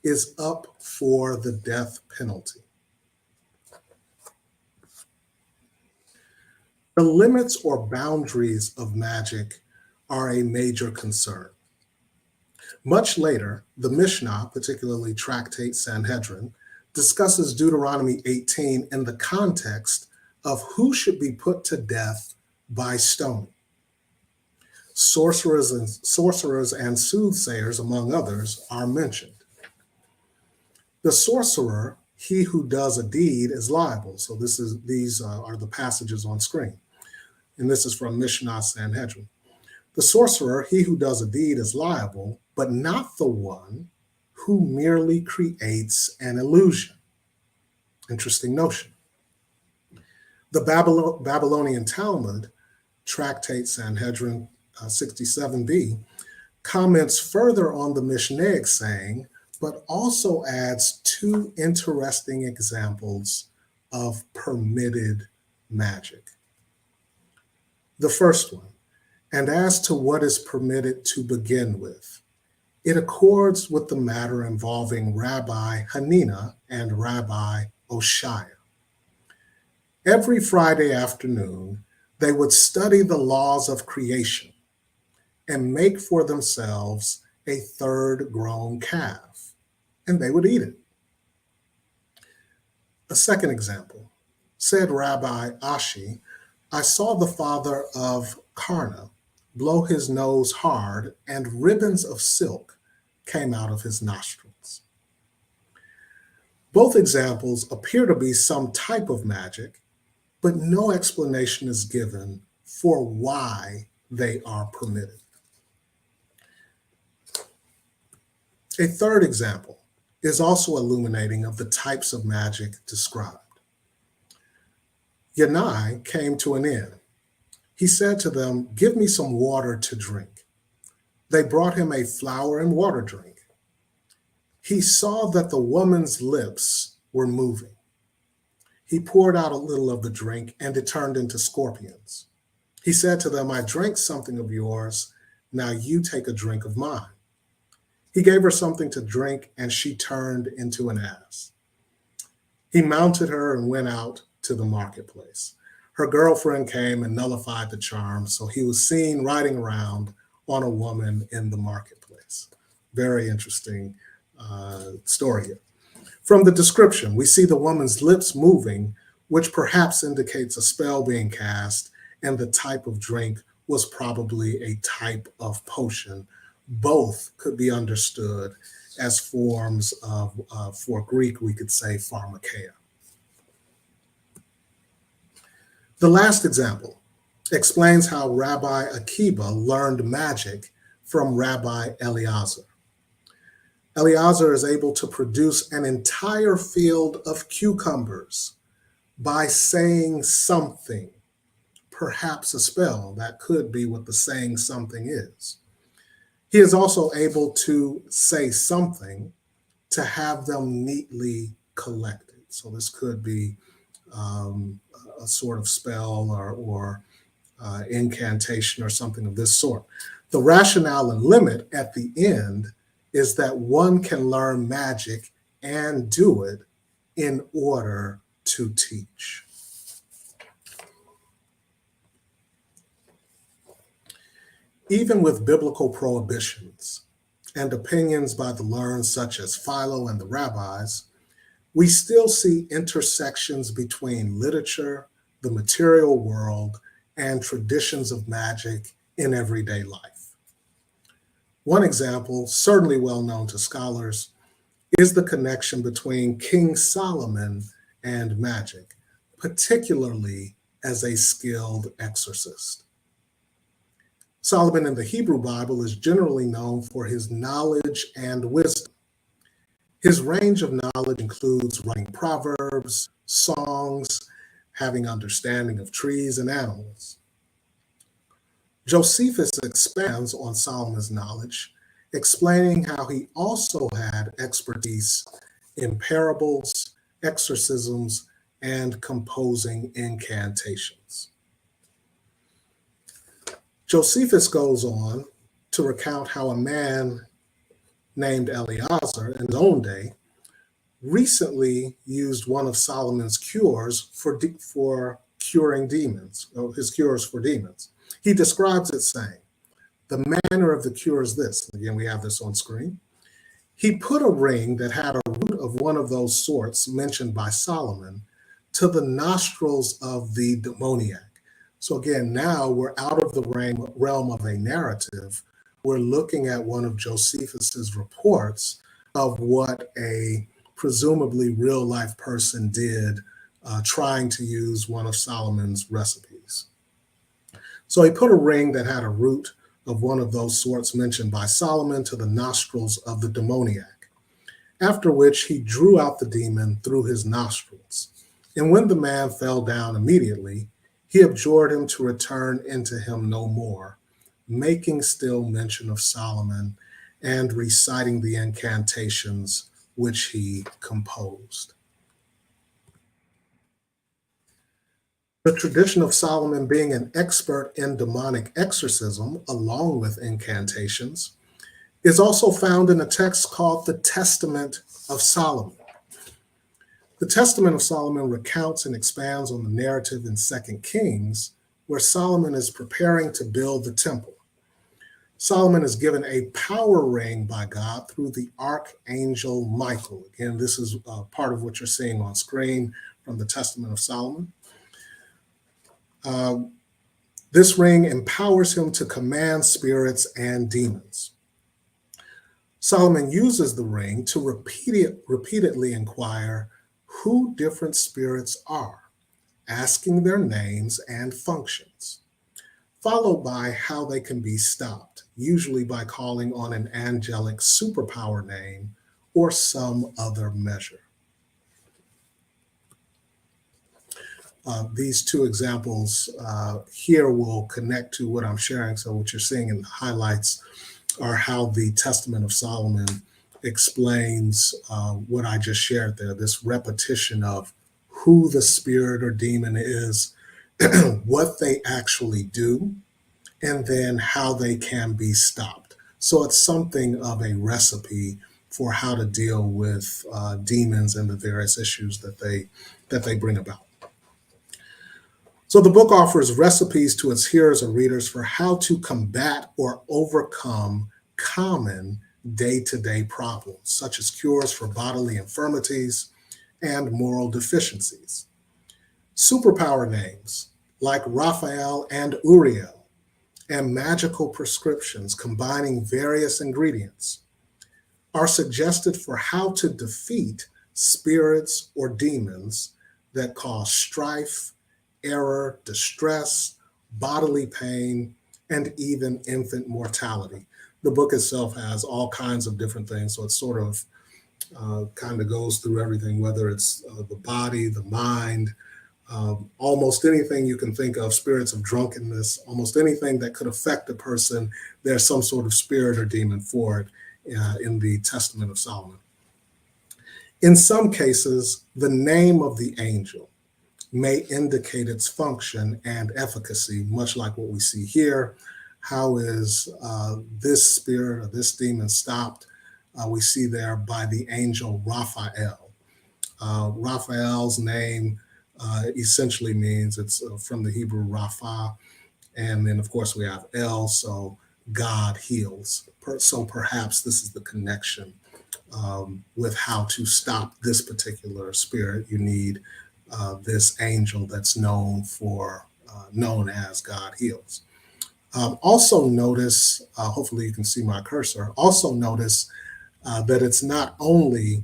is up for the death penalty. The limits or boundaries of magic are a major concern. Much later, the Mishnah, particularly Tractate Sanhedrin, discusses Deuteronomy 18 in the context of who should be put to death by stoning. Sorcerers and soothsayers, among others, are mentioned. The sorcerer, he who does a deed, is liable. So these are the passages on screen. And this is from Mishnah Sanhedrin. The sorcerer, he who does a deed, is liable, but not the one who merely creates an illusion. Interesting notion. The Babylonian Talmud, Tractate Sanhedrin 67b, comments further on the Mishnaic saying, but also adds two interesting examples of permitted magic. The first one, and as to what is permitted to begin with, it accords with the matter involving Rabbi Hanina and Rabbi Oshaya. Every Friday afternoon, they would study the laws of creation and make for themselves a third grown calf, and they would eat it. A second example, said Rabbi Ashi, I saw the father of Karna blow his nose hard, and ribbons of silk came out of his nostrils. Both examples appear to be some type of magic, but no explanation is given for why they are permitted. A third example is also illuminating of the types of magic described. Yanai came to an inn. He said to them, give me some water to drink. They brought him a flour and water drink. He saw that the woman's lips were moving. He poured out a little of the drink, and it turned into scorpions. He said to them, I drank something of yours, now you take a drink of mine. He gave her something to drink, and she turned into an ass. He mounted her and went out to the marketplace. Her girlfriend came and nullified the charm, so he was seen riding around on a woman in the marketplace. Very interesting story here. From the description, we see the woman's lips moving, which perhaps indicates a spell being cast, and the type of drink was probably a type of potion. Both could be understood as forms of, for Greek, we could say pharmakeia. The last example explains how Rabbi Akiba learned magic from Rabbi Eliezer. Eliezer is able to produce an entire field of cucumbers by saying something, perhaps a spell. That could be what the saying something is. He is also able to say something to have them neatly collected. So this could be a sort of spell or incantation or something of this sort. The rationale and limit at the end is that one can learn magic and do it in order to teach. Even with biblical prohibitions and opinions by the learned such as Philo and the rabbis, we still see intersections between literature, the material world, and traditions of magic in everyday life. One example, certainly well known to scholars, is the connection between King Solomon and magic, particularly as a skilled exorcist. Solomon in the Hebrew Bible is generally known for his knowledge and wisdom. His range of knowledge includes writing proverbs, songs, having understanding of trees and animals. Josephus expands on Solomon's knowledge, explaining how he also had expertise in parables, exorcisms, and composing incantations. Josephus goes on to recount how a man named Eliezer in his own day recently used one of Solomon's cures for curing demons, or his cures for demons. He describes it saying, "The manner of the cure is this." Again, we have this on screen. "He put a ring that had a root of one of those sorts mentioned by Solomon to the nostrils of the demoniac." So again, now we're out of the realm of a narrative. We're looking at one of Josephus's reports of what a presumably real life person did trying to use one of Solomon's recipes. So he put a ring that had a root of one of those sorts mentioned by Solomon to the nostrils of the demoniac, after which he drew out the demon through his nostrils. And when the man fell down immediately, he adjured him to return into him no more, making still mention of Solomon and reciting the incantations which he composed. The tradition of Solomon being an expert in demonic exorcism, along with incantations, is also found in a text called the Testament of Solomon. The Testament of Solomon recounts and expands on the narrative in 2 Kings, where Solomon is preparing to build the temple. Solomon is given a power ring by God through the archangel Michael. Again, this is part of what you're seeing on screen from the Testament of Solomon. This ring empowers him to command spirits and demons. Solomon uses the ring to repeatedly inquire who different spirits are, asking their names and functions, followed by how they can be stopped, usually by calling on an angelic superpower name or some other measure. These two examples here will connect to what I'm sharing. So what you're seeing in the highlights are how the Testament of Solomon explains what I just shared there, this repetition of who the spirit or demon is, what they actually do, and then how they can be stopped. So it's something of a recipe for how to deal with demons and the various issues that they bring about. So the book offers recipes to its hearers and readers for how to combat or overcome common day-to-day problems, such as cures for bodily infirmities and moral deficiencies. Superpower names like Raphael and Uriel, and magical prescriptions combining various ingredients are suggested for how to defeat spirits or demons that cause strife, error, distress, bodily pain, and even infant mortality. The book itself has all kinds of different things, so it sort of kind of goes through everything, whether it's the body, the mind, almost anything you can think of, spirits of drunkenness, almost anything that could affect a person, there's some sort of spirit or demon for it in the Testament of Solomon. In some cases, the name of the angel may indicate its function and efficacy, much like what we see here. How is this spirit or this demon stopped? We see there by the angel Raphael. Raphael's name essentially means, it's from the Hebrew Rapha, and then of course we have El, so God heals. So perhaps this is the connection with how to stop this particular spirit. You need this angel that's known as God heals. Also notice, hopefully you can see my cursor, also notice that it's not only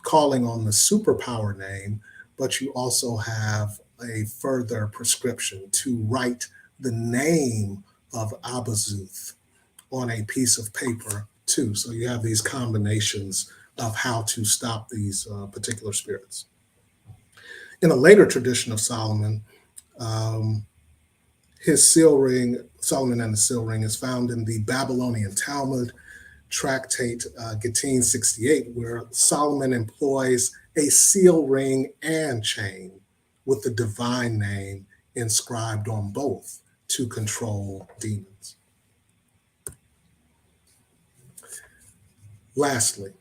calling on the superpower name, but you also have a further prescription to write the name of Abazuth on a piece of paper too. So you have these combinations of how to stop these particular spirits. In a later tradition of Solomon, his seal ring, Solomon and the seal ring, is found in the Babylonian Talmud, tractate Gittin 68, where Solomon employs a seal ring and chain with the divine name inscribed on both to control demons. Lastly,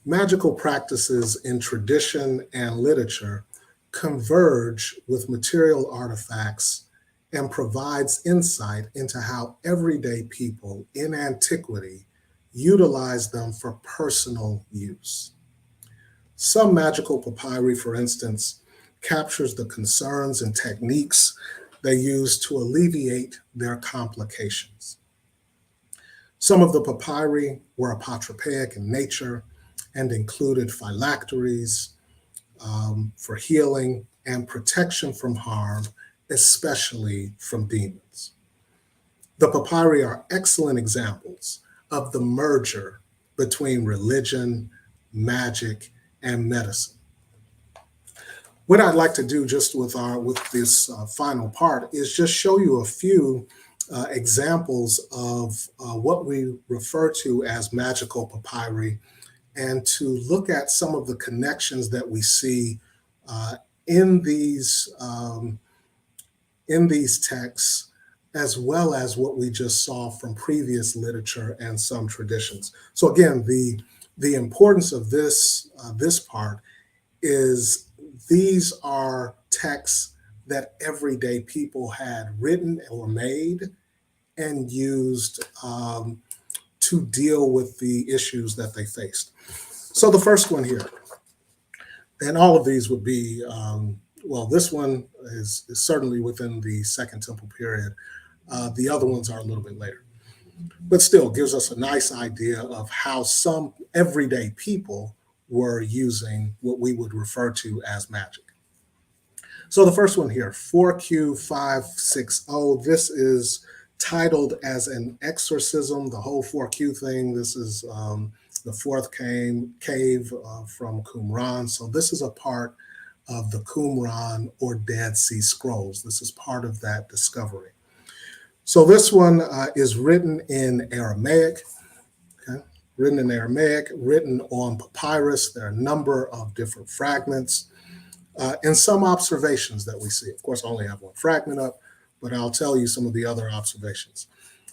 magical practices in tradition and literature converge with material artifacts and provides insight into how everyday people in antiquity utilized them for personal use. Some magical papyri, for instance, captures the concerns and techniques they used to alleviate their complications. Some of the papyri were apotropaic in nature and included phylacteries for healing and protection from harm, especially from demons. The papyri are excellent examples of the merger between religion, magic, and medicine. What I'd like to do just with this final part is just show you a few examples of what we refer to as magical papyri, and to look at some of the connections that we see in these texts, as well as what we just saw from previous literature and some traditions. So again, the importance of this part is these are texts that everyday people had written or made and used to deal with the issues that they faced. So the first one here, and all of these would be, well, this one is certainly within the Second Temple period. The other ones are a little bit later, but still gives us a nice idea of how some everyday people were using what we would refer to as magic. So the first one here, 4Q560, this is titled as an exorcism, the whole 4Q thing. This is the fourth cave from Qumran. So this is a part of the Qumran or Dead Sea Scrolls. This is part of that discovery. So this one is written in Aramaic, okay? Written on papyrus. There are a number of different fragments and some observations that we see. Of course, I only have one fragment up, but I'll tell you some of the other observations.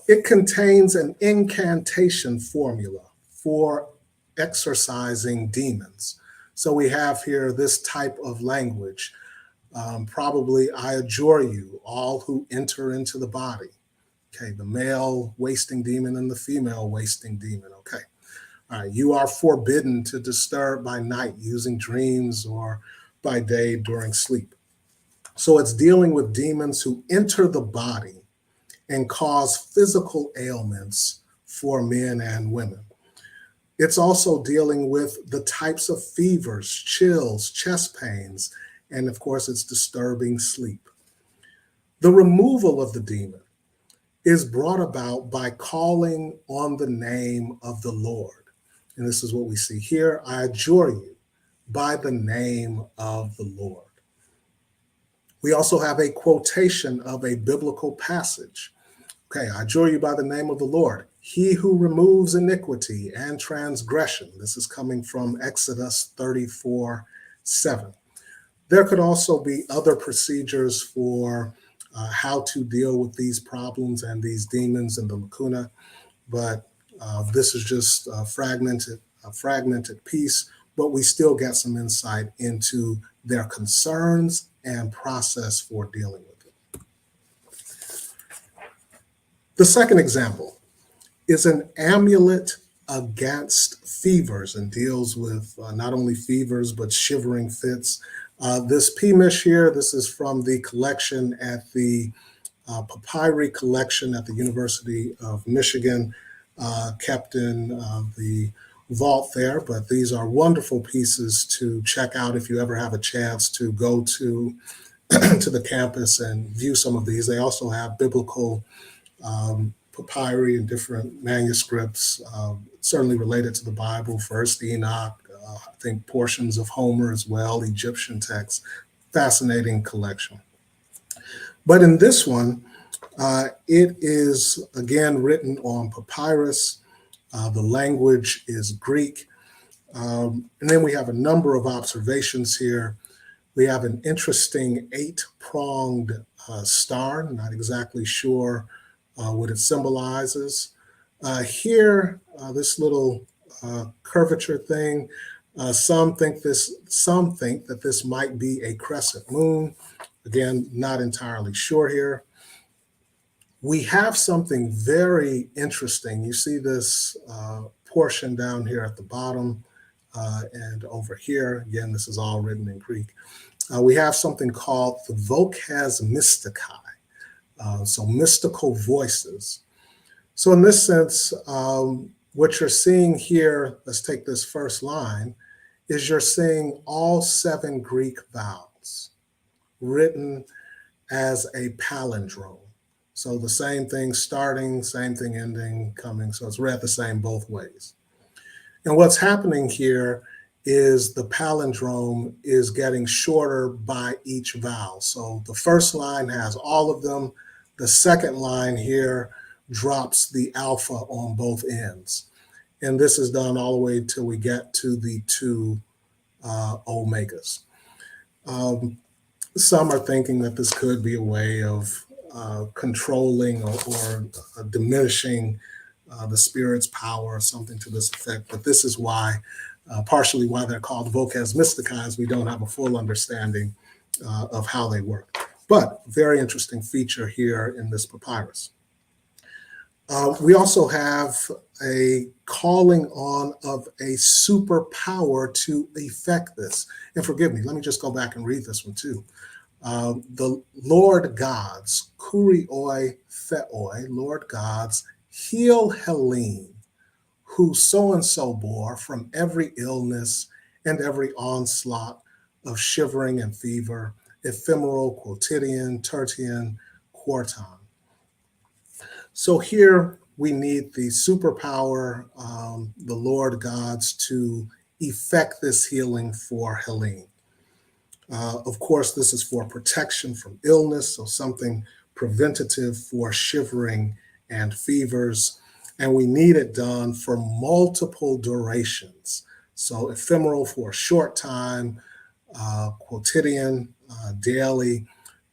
It contains an incantation formula for exorcising demons. So we have here this type of language. Probably, I adjure you, all who enter into the body. Okay, the male wasting demon and the female wasting demon. Okay, all right, you are forbidden to disturb by night using dreams or by day during sleep. So it's dealing with demons who enter the body and cause physical ailments for men and women. It's also dealing with the types of fevers, chills, chest pains, and of course, it's disturbing sleep. The removal of the demon is brought about by calling on the name of the Lord. And this is what we see here. I adjure you by the name of the Lord. We also have a quotation of a biblical passage. Okay, I adjure you by the name of the Lord, he who removes iniquity and transgression. This is coming from Exodus 34:7. There could also be other procedures for how to deal with these problems and these demons and the lacuna, but this is just a fragmented piece, but we still get some insight into their concerns and process for dealing with it. The second example is an amulet against fevers and deals with not only fevers, but shivering fits. This P-mish here, this is from the collection at the papyri collection at the University of Michigan, kept in the vault there, but these are wonderful pieces to check out if you ever have a chance to go to to the campus and view some of these. They also have biblical papyri and different manuscripts, certainly related to the Bible, First Enoch, I think portions of Homer as well, Egyptian texts. Fascinating collection. But in this one, it is again written on papyrus. The language is Greek. And then we have a number of observations here. We have an interesting 8-pronged star, not exactly sure what it symbolizes. Here, this little curvature thing, some think that this might be a crescent moon. Again, not entirely sure here. We have something very interesting. You see this portion down here at the bottom and over here. Again, this is all written in Greek. We have something called the Vocas Mystici, so mystical voices. So in this sense, what you're seeing here, let's take this first line, is you're seeing all 7 Greek vowels written as a palindrome. So the same thing starting, same thing ending, coming. So it's read the same both ways. And what's happening here is the palindrome is getting shorter by each vowel. So the first line has all of them. The second line here drops the alpha on both ends. And this is done all the way till we get to the 2 omegas. Some are thinking that this could be a way of controlling or diminishing the spirit's power or something to this effect. But this is why, partially why they're called Vocas Mystici, as we don't have a full understanding of how they work. But very interesting feature here in this papyrus. We also have a calling on of a superpower to effect this. And forgive me, let me just go back and read this one too. The Lord gods, kurioi theoi, Lord gods, heal Helene, who so-and-so bore from every illness and every onslaught of shivering and fever, ephemeral, quotidian, tertian, quartan. So here we need the superpower, the Lord gods, to effect this healing for Helene. Of course, this is for protection from illness, so something preventative for shivering and fevers. And we need it done for multiple durations. So ephemeral for a short time, quotidian, daily,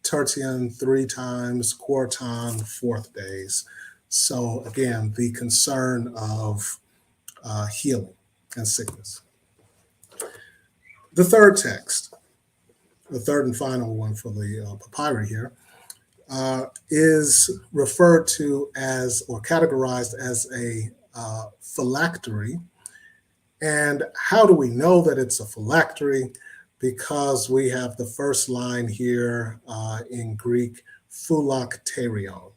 tertian 3 times, quartan 4th days. So again, the concern of healing and sickness. The third text, the third and final one for the papyri here, is referred to as or categorized as a phylactery. And how do we know that it's a phylactery? because we have the first line here in Greek, phylakterion.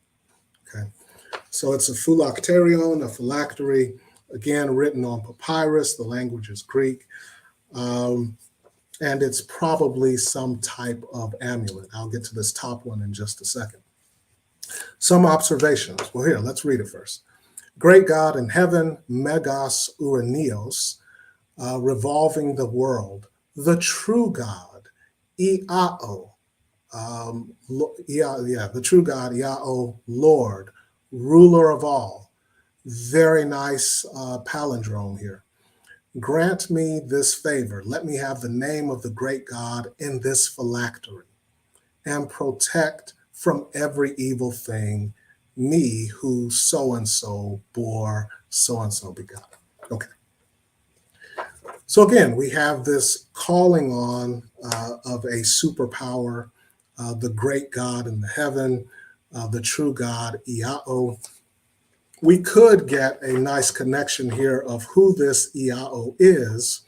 Okay, so it's a phylakterion, a phylactery, again written on papyrus. The language is Greek, and it's probably some type of amulet. I'll get to this top one in just a second. Some observations. Well, here, let's read it first. Great God in heaven, megas uranios, revolving the world, the true God, Iao, the true God, Iao, Lord, ruler of all. Very nice palindrome here. Grant me this favor. Let me have the name of the great God in this phylactery, and protect from every evil thing me who so-and-so bore, so-and-so begot. Okay. So again, we have this calling on of a superpower, the great God in the heaven, the true God, Iao. We could get a nice connection here of who this Iao is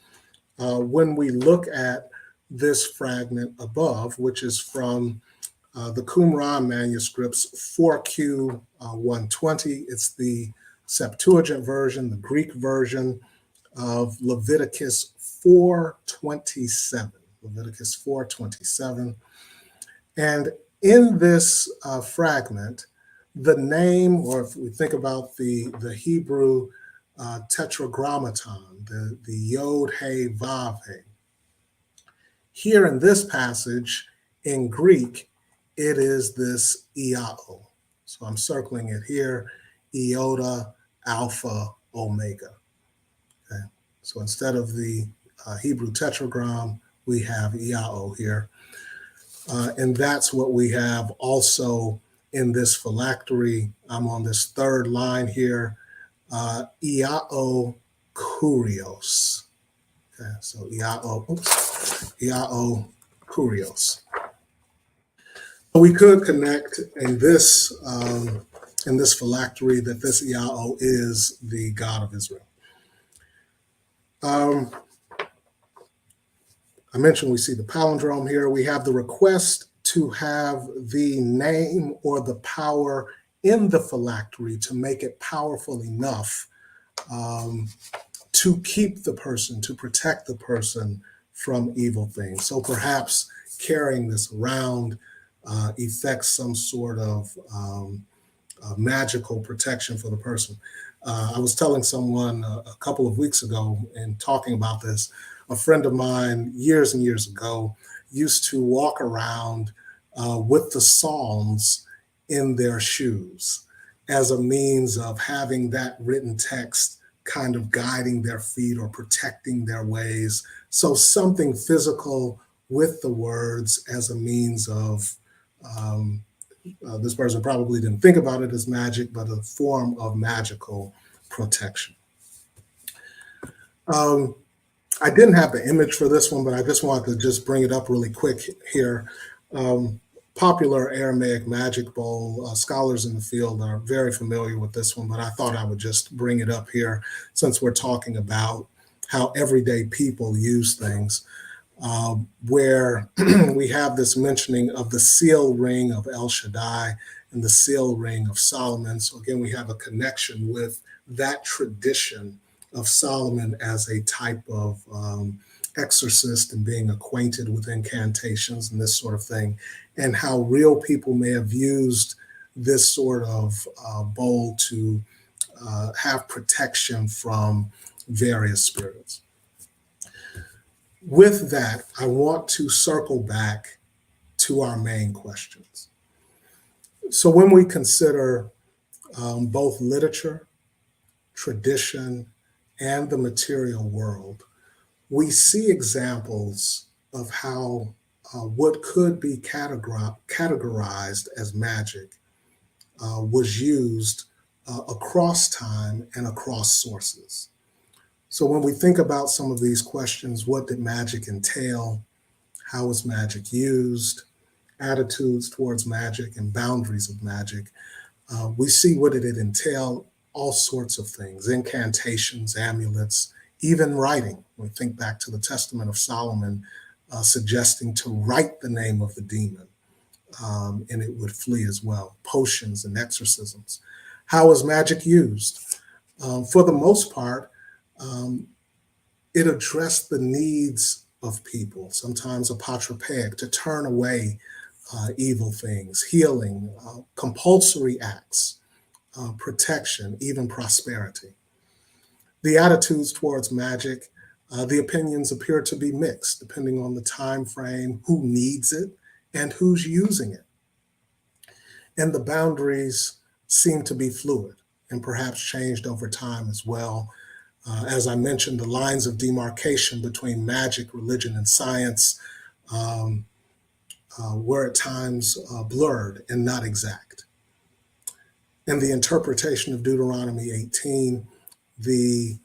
when we look at this fragment above, which is from the Qumran manuscripts 4Q 120. It's the Septuagint version, the Greek version of Leviticus 4:27. Leviticus 4:27. And in this fragment, the name, or if we think about the Hebrew tetragrammaton, the Yod, He, Vav, He. Here in this passage, in Greek, it is this Iao. So I'm circling it here, Iota, Alpha, Omega. Okay. So instead of the Hebrew tetragram, we have Iao here. And that's what we have also in this phylactery. I'm on this third line here, Iao Kurios. Okay, so Iao Kurios. We could connect in this phylactery that this Iao is the God of Israel. I mentioned we see the palindrome here. We have the request to have the name or the power in the phylactery to make it powerful enough to keep the person, to protect the person from evil things. So perhaps carrying this around effects some sort of magical protection for the person. I was telling someone a couple of weeks ago in talking about this, a friend of mine years and years ago used to walk around with the Psalms in their shoes as a means of having that written text kind of guiding their feet or protecting their ways. So something physical with the words as a means of, this person probably didn't think about it as magic, but a form of magical protection. I didn't have the image for this one, but I just wanted to just bring it up really quick here. Popular Aramaic magic bowl, scholars in the field are very familiar with this one, but I thought I would just bring it up here since we're talking about how everyday people use things, where we have this mentioning of the seal ring of El Shaddai and the seal ring of Solomon. So again, we have a connection with that tradition of Solomon as a type of exorcist and being acquainted with incantations and this sort of thing, and how real people may have used this sort of bowl to have protection from various spirits. With that, I want to circle back to our main questions. So when we consider both literature, tradition, and the material world, we see examples of how what could be categorized as magic was used across time and across sources. So when we think about some of these questions, what did magic entail? How was magic used? Attitudes towards magic and boundaries of magic. We see what did it entail? All sorts of things, incantations, amulets, even writing. When we think back to the Testament of Solomon, suggesting to write the name of the demon, and it would flee as well. Potions and exorcisms. How is magic used? For the most part, it addressed the needs of people, sometimes apotropaic, to turn away evil things, healing, compulsory acts, protection, even prosperity. The attitudes towards magic, the opinions appear to be mixed, depending on the time frame, who needs it, and who's using it. And the boundaries seem to be fluid and perhaps changed over time as well. As I mentioned, the lines of demarcation between magic, religion, and science were at times blurred and not exact. In the interpretation of Deuteronomy 18, the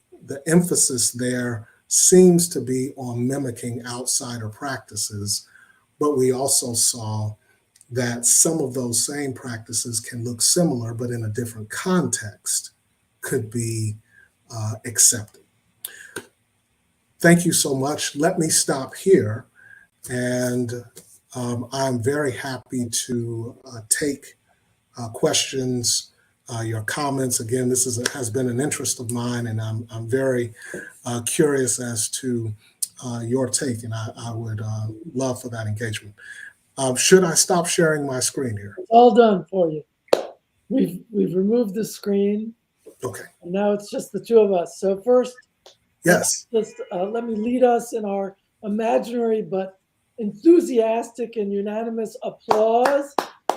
emphasis there seems to be on mimicking outsider practices, but we also saw that some of those same practices can look similar, but in a different context could be accepted. Thank you so much. Let me stop here, and I'm very happy to take questions, your comments. Again, this has been an interest of mine, and I'm very curious as to your take, and I would love for that engagement. Should I stop sharing my screen here? It's all done for you. We've removed the screen. Okay. And now it's just the two of us. So first, yes, just let me lead us in our imaginary but enthusiastic and unanimous applause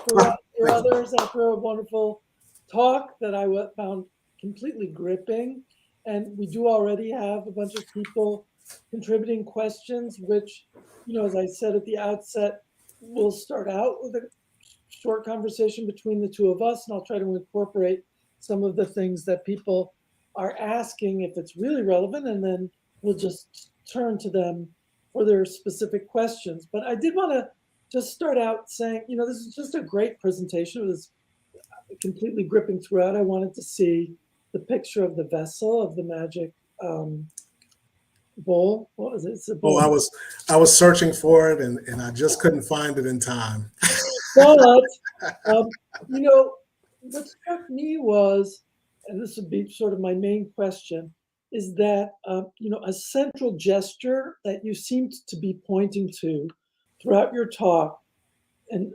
for others after a wonderful talk that I found completely gripping. And we do already have a bunch of people contributing questions, which, as I said at the outset, we'll start out with a short conversation between the two of us, and I'll try to incorporate some of the things that people are asking if it's really relevant, and then we'll just turn to them for their specific questions. But I did want to just start out saying, this is just a great presentation. It was completely gripping throughout. I wanted to see the picture of the vessel of the magic bowl. What was it? It's a bowl. Oh, I was searching for it, and I just couldn't find it in time. But what struck me was, and this would be sort of my main question, is that a central gesture that you seemed to be pointing to throughout your talk, and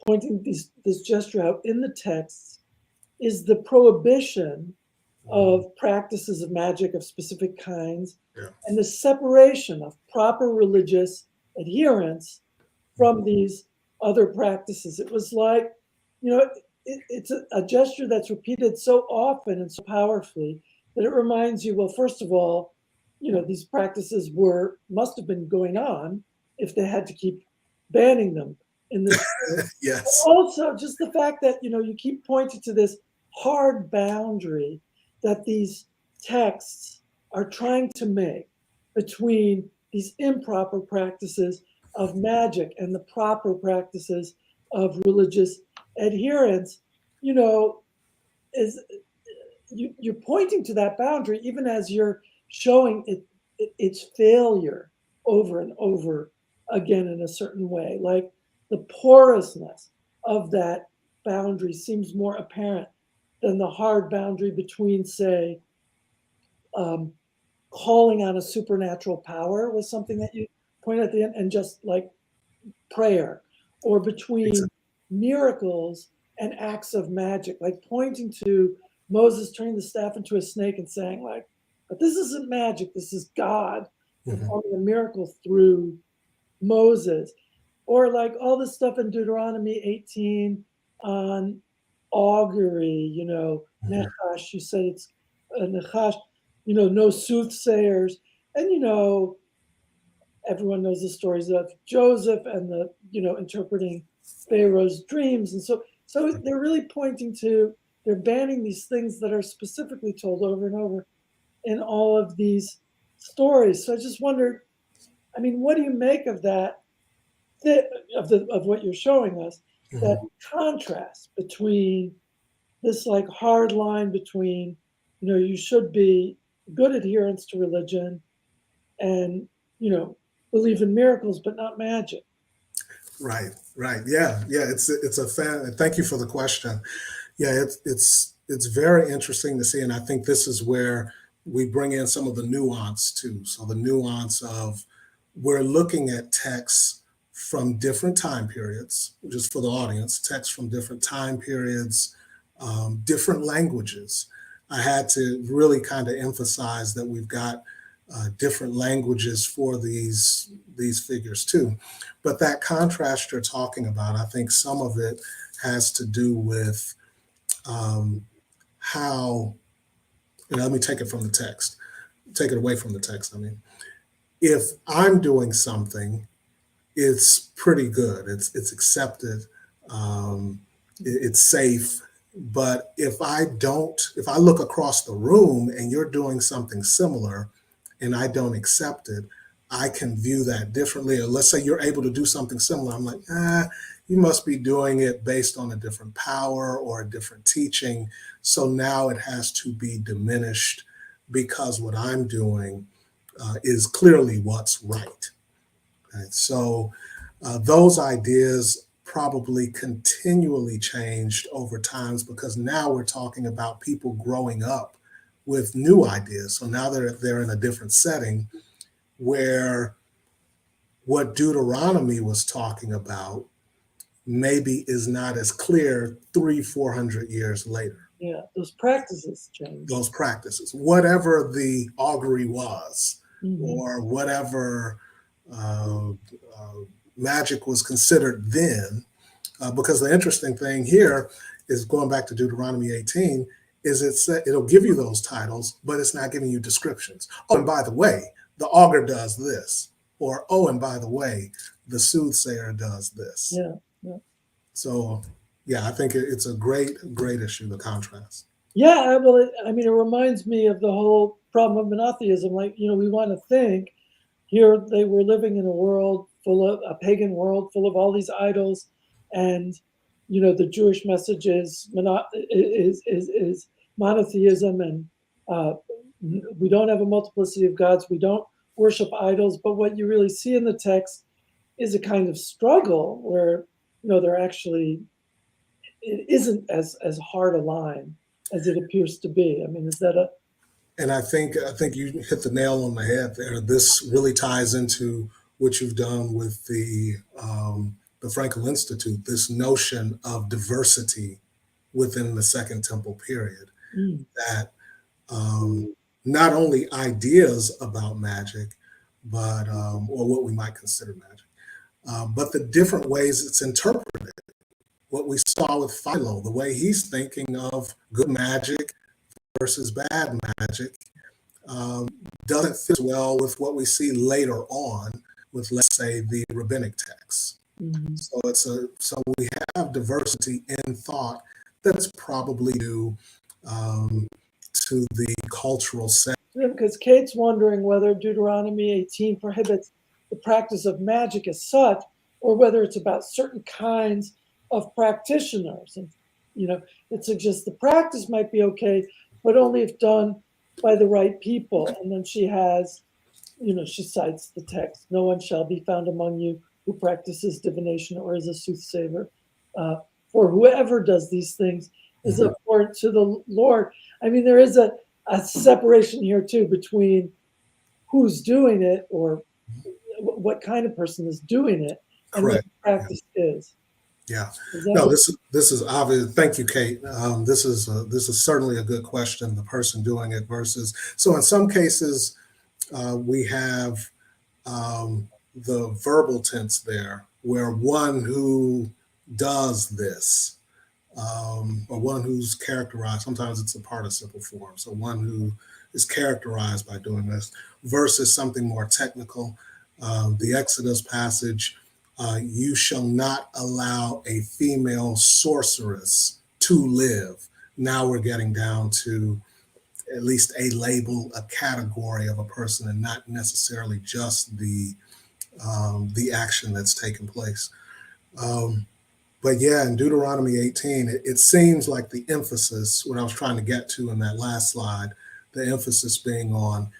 pointing this gesture out in the texts, is the prohibition of practices of magic of specific kinds, and the separation of proper religious adherence from these other practices. It was like, it's a gesture that's repeated so often and so powerfully that it reminds you, well, first of all, these practices must have been going on if they had to keep banning them in this. Yes. But also, just the fact that you keep pointing to this hard boundary that these texts are trying to make between these improper practices of magic and the proper practices of religious adherence, is you're pointing to that boundary even as you're showing its failure over and over again in a certain way. Like the porousness of that boundary seems more apparent than the hard boundary between, say, calling on a supernatural power was something that you pointed at the end, and just like prayer, or between miracles and acts of magic, like pointing to Moses turning the staff into a snake and saying, like, but this isn't magic, this is God performing a miracle through Moses. Or like all this stuff in Deuteronomy 18 on augury, Nechash, you said it's Nechash, no soothsayers. And, everyone knows the stories of Joseph and the, interpreting Pharaoh's dreams. And so they're really pointing to, they're banning these things that are specifically told over and over in all of these stories. So I just wondered, what do you make of that, of what you're showing us, that contrast between this like hard line between, you should be good adherence to religion and, believe in miracles, but not magic. Right, right. Yeah, yeah. It's a fan. Thank you for the question. Yeah, it's very interesting to see, and I think this is where we bring in some of the nuance too. So the nuance of we're looking at texts from different time periods, just for the audience, texts from different time periods, different languages. I had to really kind of emphasize that we've got different languages for these figures too. But that contrast you're talking about, I think some of it has to do with how, let me take it from the text, take it away from the text. I mean, if I'm doing something, it's pretty good, it's accepted, it's safe. But if I look across the room and you're doing something similar and I don't accept it, I can view that differently. Or let's say you're able to do something similar. I'm like, you must be doing it based on a different power or a different teaching. So now it has to be diminished because what I'm doing is clearly what's right. Right? So those ideas probably continually changed over times because now we're talking about people growing up with new ideas. So now they're in a different setting where what Deuteronomy was talking about maybe is not as clear 300-400 years later. Yeah, those practices change. Those practices, whatever the augury was, or whatever magic was considered then, because the interesting thing here is going back to Deuteronomy 18, is it'll give you those titles, but it's not giving you descriptions. Oh, and by the way, the augur does this, or oh, and by the way, the soothsayer does this. Yeah, yeah. So, yeah, I think it's a great issue, the contrast. Yeah, well, it reminds me of the whole problem of monotheism. Like, we want to think here they were living in a world full of a pagan world full of all these idols, and the Jewish message is monotheism, and we don't have a multiplicity of gods. We don't worship idols. But what you really see in the text is a kind of struggle where they're actually, it isn't as hard a line as it appears to be. I mean, is that And I think you hit the nail on the head there. This really ties into what you've done with the Frankel Institute, this notion of diversity within the Second Temple period, that not only ideas about magic, but or what we might consider magic, but the different ways it's interpreted. What we saw with Philo, the way he's thinking of good magic versus bad magic, doesn't fit well with what we see later on with, let's say, the rabbinic texts. So we have diversity in thought that's probably due to the cultural setting. Yeah, because Kate's wondering whether Deuteronomy 18 prohibits the practice of magic as such, or whether it's about certain kinds of practitioners. And, it suggests the practice might be okay, but only if done by the right people. And then she has, she cites the text, no one shall be found among you who practices divination or is a soothsayer. For whoever does these things is abhorrent to the Lord. I mean, there is a separation here too between who's doing it or what kind of person is doing it and what the practice is. Yeah. No, this is obvious. Thank you, Kate. This is certainly a good question. The person doing it versus. So in some cases, we have the verbal tense there, where one who does this, or one who's characterized. Sometimes it's a participle form. So one who is characterized by doing this, versus something more technical. The Exodus passage. You shall not allow a female sorceress to live. Now we're getting down to at least a label, a category of a person, and not necessarily just the action that's taken place. But yeah, in Deuteronomy 18, it seems like the emphasis, what I was trying to get to in that last slide, the emphasis being on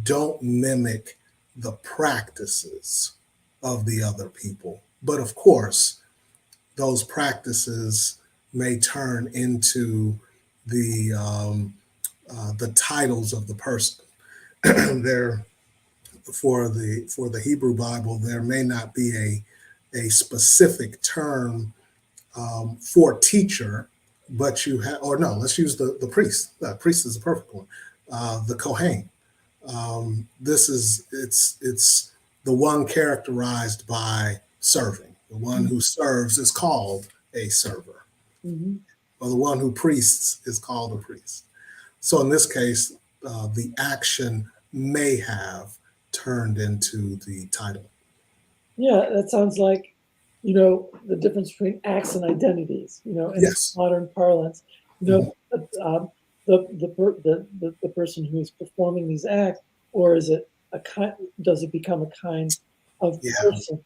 don't mimic the practices of the other people. But of course, those practices may turn into the titles of the person. There, for the Hebrew Bible, there may not be a specific term for teacher, but you have, or no, let's use the priest. Priest is a perfect one. The Kohen. It's the one characterized by serving. The one who serves is called a server, or the one who priests is called a priest. So in this case, the action may have turned into the title. Yeah, that sounds like, the difference between acts and identities, in Yes. modern parlance. The person who is performing these acts, or is it does it become a kind of person?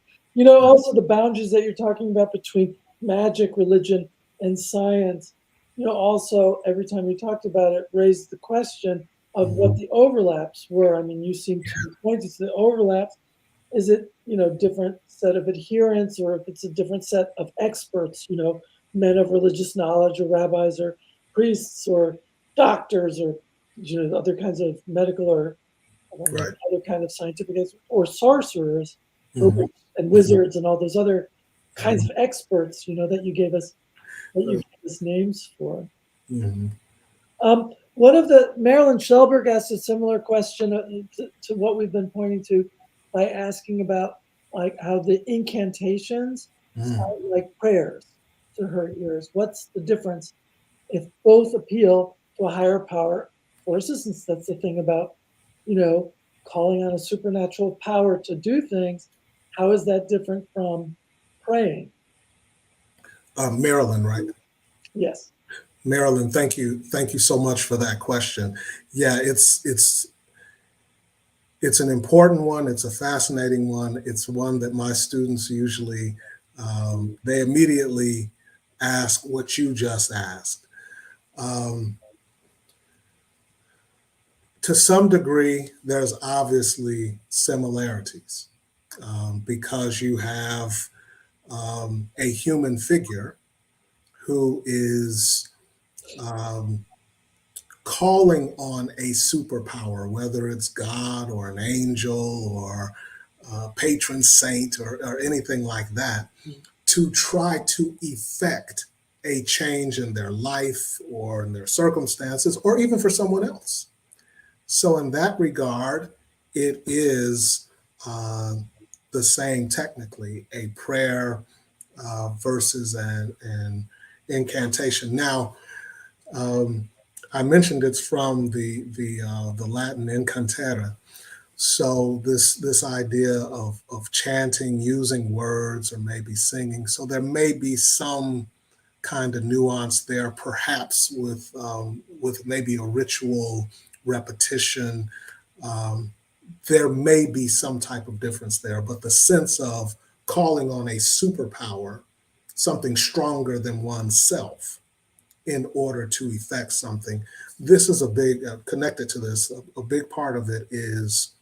Also the boundaries that you're talking about between magic, religion, and science, also every time you talked about it, raised the question of what the overlaps were. I mean, you seem to be pointing to the overlaps. Is it, different set of adherents, or if it's a different set of experts, men of religious knowledge, or rabbis, or priests, or doctors, or, other kinds of medical, or other kind of scientific, or sorcerers, and wizards, and all those other kinds of experts, that you gave us names for. One of Marilyn Schellberg asked a similar question to what we've been pointing to, by asking about like how the incantations sound like prayers to her ears. What's the difference if both appeal to a higher power for assistance? That's the thing about, calling on a supernatural power to do things. How is that different from praying? Marilyn, right? Yes. Marilyn, thank you so much for that question. Yeah, it's an important one. It's a fascinating one. It's one that my students usually, they immediately ask what you just asked. To some degree, there's obviously similarities because you have a human figure who is calling on a superpower, whether it's God or an angel or patron saint or anything like that, to try to effect a change in their life or in their circumstances, or even for someone else. So in that regard, it is the same technically, a prayer versus an incantation. Now, I mentioned it's from the Latin incantare. So this idea of chanting, using words, or maybe singing. So there may be some kind of nuance there, perhaps with maybe a ritual repetition. There may be some type of difference there, but the sense of calling on a superpower, something stronger than oneself, in order to effect something. This is a big, connected to this, a big part of it is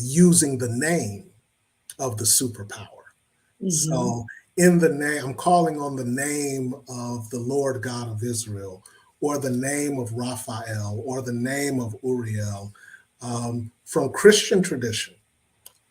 using the name of the superpower. So in the name, I'm calling on the name of the Lord God of Israel, or the name of Raphael, or the name of Uriel. From Christian tradition,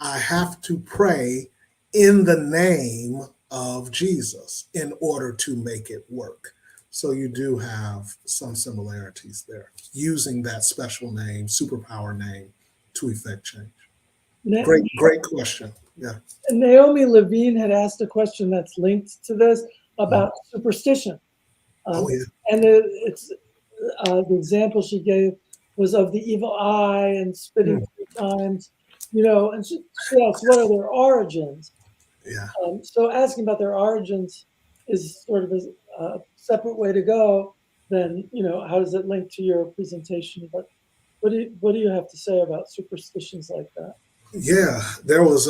I have to pray in the name of Jesus in order to make it work. So you do have some similarities there, using that special name, superpower name, to effect change. Great question. Yeah. Naomi Levine had asked a question that's linked to this about superstition. And it's the example she gave was of the evil eye and spitting 3 times, and she asked, what are their origins? Yeah. So asking about their origins is sort of a separate way to go than, how does it link to your presentation? But what do you have to say about superstitions like that? Yeah, there was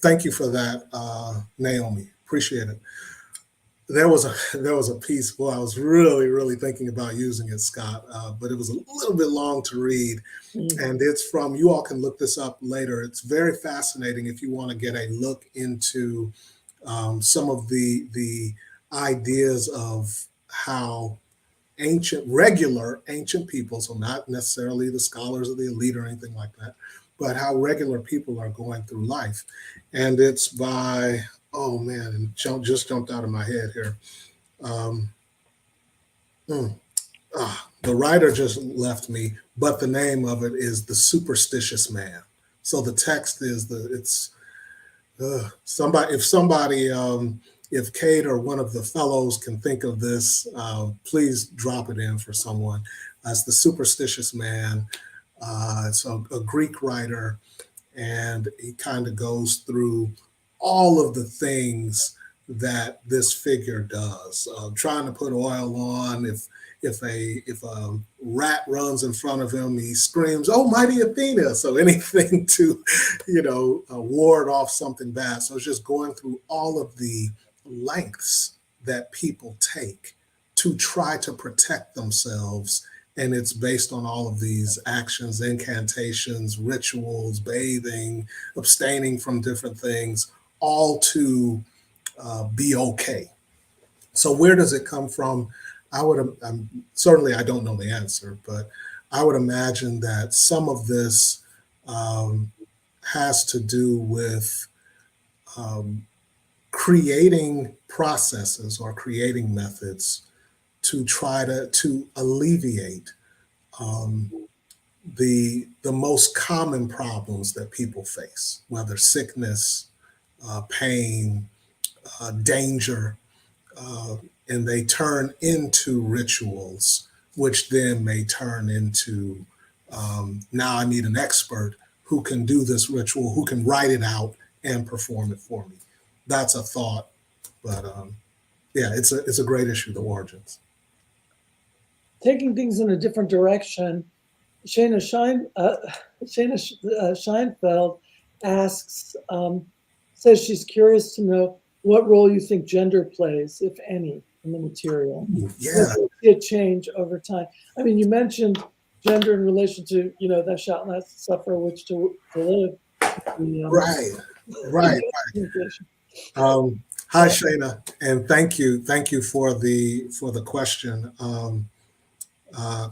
thank you for that, Naomi. Appreciate it. There was a piece. Well, I was really thinking about using it, Scott, but it was a little bit long to read, and it's from. You all can look this up later. It's very fascinating if you want to get a look into some of the ideas of how regular ancient people, so not necessarily the scholars of the elite or anything like that, but how regular people are going through life, and it's by. Oh man, and just jumped out of my head here. The writer just left me, but the name of it is The Superstitious Man. So the text is if Kate or one of the fellows can think of this, please drop it in for someone. It's The Superstitious Man. It's a Greek writer, and he kind of goes through all of the things that this figure does, trying to put oil on. If a rat runs in front of him, he screams, "Oh, mighty Athena!" So anything to, ward off something bad. So it's just going through all of the lengths that people take to try to protect themselves. And it's based on all of these actions, incantations, rituals, bathing, abstaining from different things, all to be okay. So where does it come from? Certainly I don't know the answer, but I would imagine that some of this has to do with creating processes or creating methods to try to alleviate the most common problems that people face, whether sickness, pain, danger, and they turn into rituals, which then may turn into, now I need an expert who can do this ritual, who can write it out and perform it for me. That's a thought, but yeah, it's a great issue, the origins. Taking things in a different direction, Shana Scheinfeld asks, says she's curious to know what role you think gender plays, if any, in the material. Yeah. A change over time. I mean, you mentioned gender in relation to, thou shalt not suffer which to live. Right. Hi, Shana, and thank you for the question.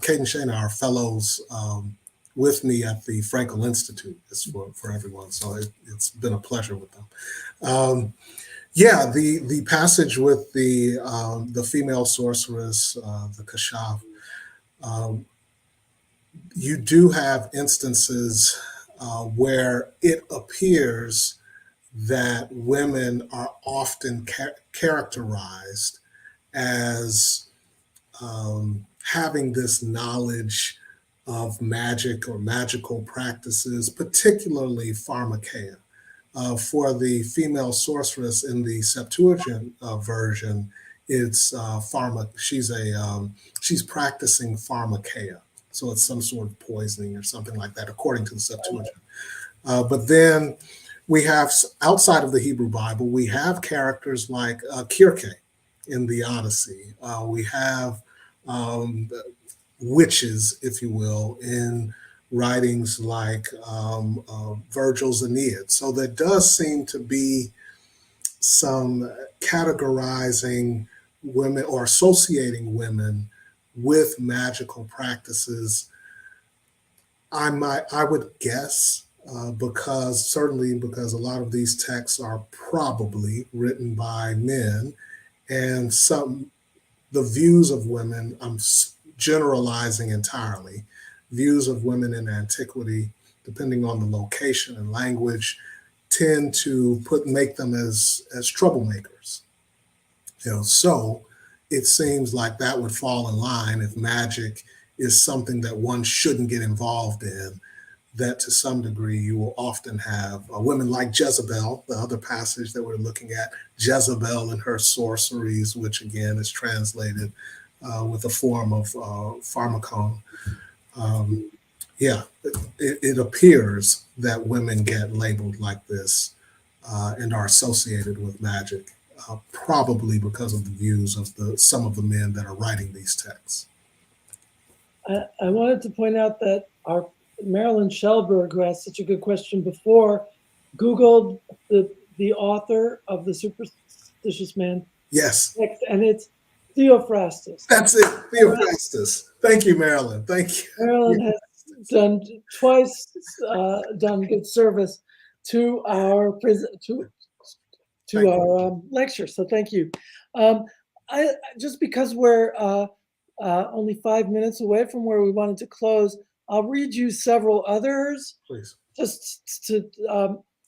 Kate and Shana are fellows with me at the Frankel Institute. It's for everyone, so it's been a pleasure with them. Yeah, the passage with the female sorceress, the Kashaf. You do have instances where it appears that women are often characterized as having this knowledge of magic or magical practices, particularly pharmakeia. For the female sorceress in the Septuagint version, it's she's practicing pharmakeia. So it's some sort of poisoning or something like that, according to the Septuagint. But then we have, outside of the Hebrew Bible, we have characters like Kirke in the Odyssey. We have witches, if you will, in writings like Virgil's Aeneid. So there does seem to be some categorizing women or associating women with magical practices. I would guess, because a lot of these texts are probably written by men, and the views of women, I'm generalizing entirely, views of women in antiquity, depending on the location and language, tend to make them as troublemakers. So it seems like that would fall in line if magic is something that one shouldn't get involved in, that to some degree you will often have women like Jezebel, the other passage that we're looking at, Jezebel and her sorceries, which again is translated with a form of pharmakon. It appears that women get labeled like this and are associated with magic. probably because of the views of some of the men that are writing these texts. I wanted to point out that our Marilyn Shellberg, who asked such a good question before, Googled the author of the Superstitious Man Yes. text, and it's Theophrastus. That's it, Theophrastus. Thank you, Marilyn. Thank you. Marilyn has done twice done good service to our lecture, so thank you. I just because we're only 5 minutes away from where we wanted to close, I'll read you several others, Please. just to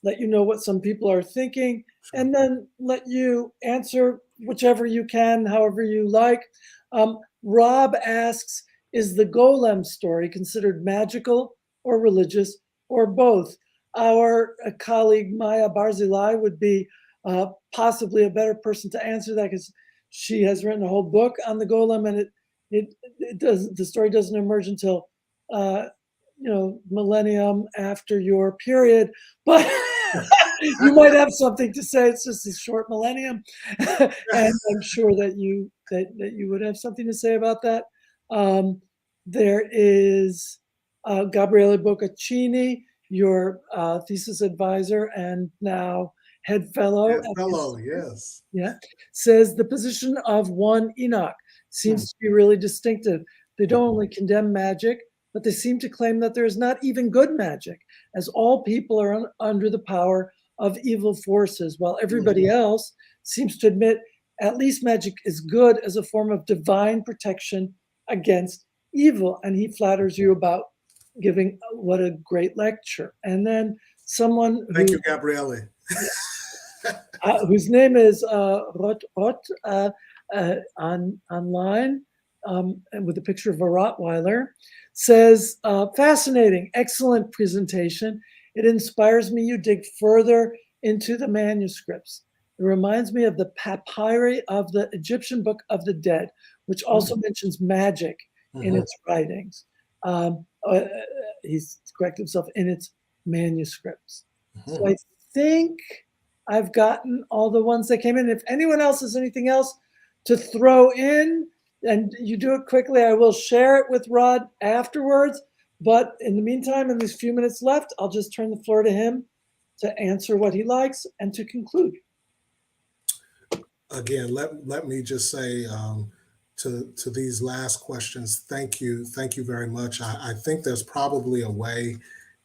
let you know what some people are thinking, and then let you answer whichever you can, however you like. Rob asks, is the golem story considered magical or religious or both? Our colleague Maya Barzilai would be possibly a better person to answer that, because she has written a whole book on the golem, and the story doesn't emerge until millennium after your period, but you might have something to say. It's just a short millennium, and I'm sure that you would have something to say about that. There is Gabriele Boccaccini, your thesis advisor and now head fellow. Yes. Yeah, says the position of one Enoch seems to be really distinctive. They don't only condemn magic, but they seem to claim that there is not even good magic, as all people are under the power of evil forces, while everybody else seems to admit at least magic is good as a form of divine protection against evil. And he flatters you about giving what a great lecture. And then someone Thank you, Gabriele. whose name is Rot online, and with a picture of a Rottweiler, says, fascinating, excellent presentation. It inspires me. You dig further into the manuscripts. It reminds me of the papyri of the Egyptian Book of the Dead, which also mentions magic in its writings. He's corrected himself, in its manuscripts. So I think I've gotten all the ones that came in. If anyone else has anything else to throw in, and you do it quickly, I will share it with Rod afterwards. But in the meantime, in these few minutes left, I'll just turn the floor to him to answer what he likes and to conclude. Again, let me just say to these last questions, thank you very much. I think there's probably a way,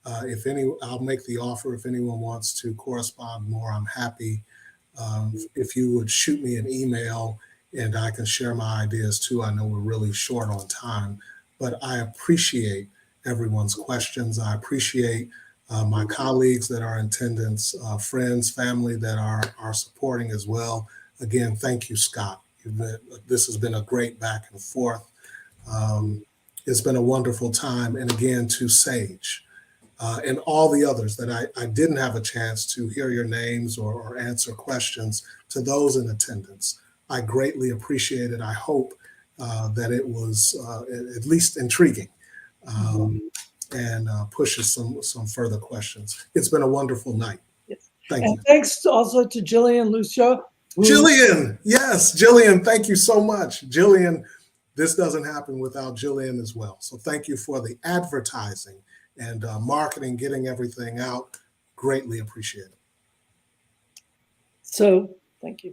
I'll make the offer if anyone wants to correspond more, I'm happy. If you would shoot me an email and I can share my ideas too. I know we're really short on time, but I appreciate everyone's questions. I appreciate my colleagues that are in attendance, friends, family that are supporting as well. Again, thank you, Scott. This has been a great back and forth. It's been a wonderful time. And again, to Sage and all the others that I didn't have a chance to hear your names or answer questions, to those in attendance, I greatly appreciate it. I hope that it was at least intriguing and pushes some further questions. It's been a wonderful night. Yes. Thank you. Thanks also to Jillian Lucio. Jillian, yes, Jillian, thank you so much. Jillian, this doesn't happen without Jillian as well. So thank you for the advertising and marketing, getting everything out. Greatly appreciate it. So thank you.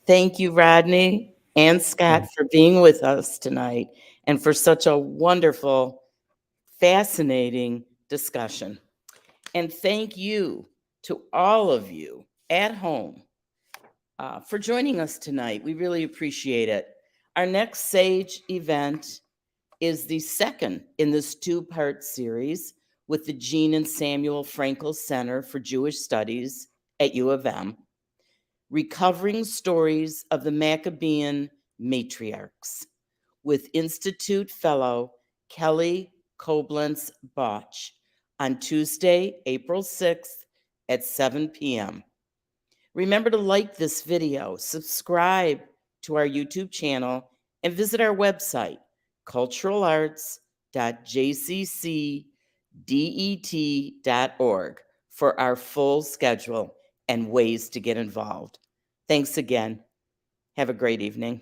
Thank you, Rodney and Scott, for being with us tonight and for such a wonderful, fascinating discussion. And thank you to all of you at home for joining us tonight. We really appreciate it. Our next Sage event is the second in this two-part series with the Jean and Samuel Frankel Center for Jewish Studies at U of M, Recovering Stories of the Maccabean Matriarchs, with Institute Fellow Kelly Koblenz-Botch on Tuesday, April 6th at 7 p.m. Remember to like this video, subscribe to our YouTube channel, and visit our website, culturalarts.jccdet.org, for our full schedule. and ways to get involved. Thanks again. Have a great evening.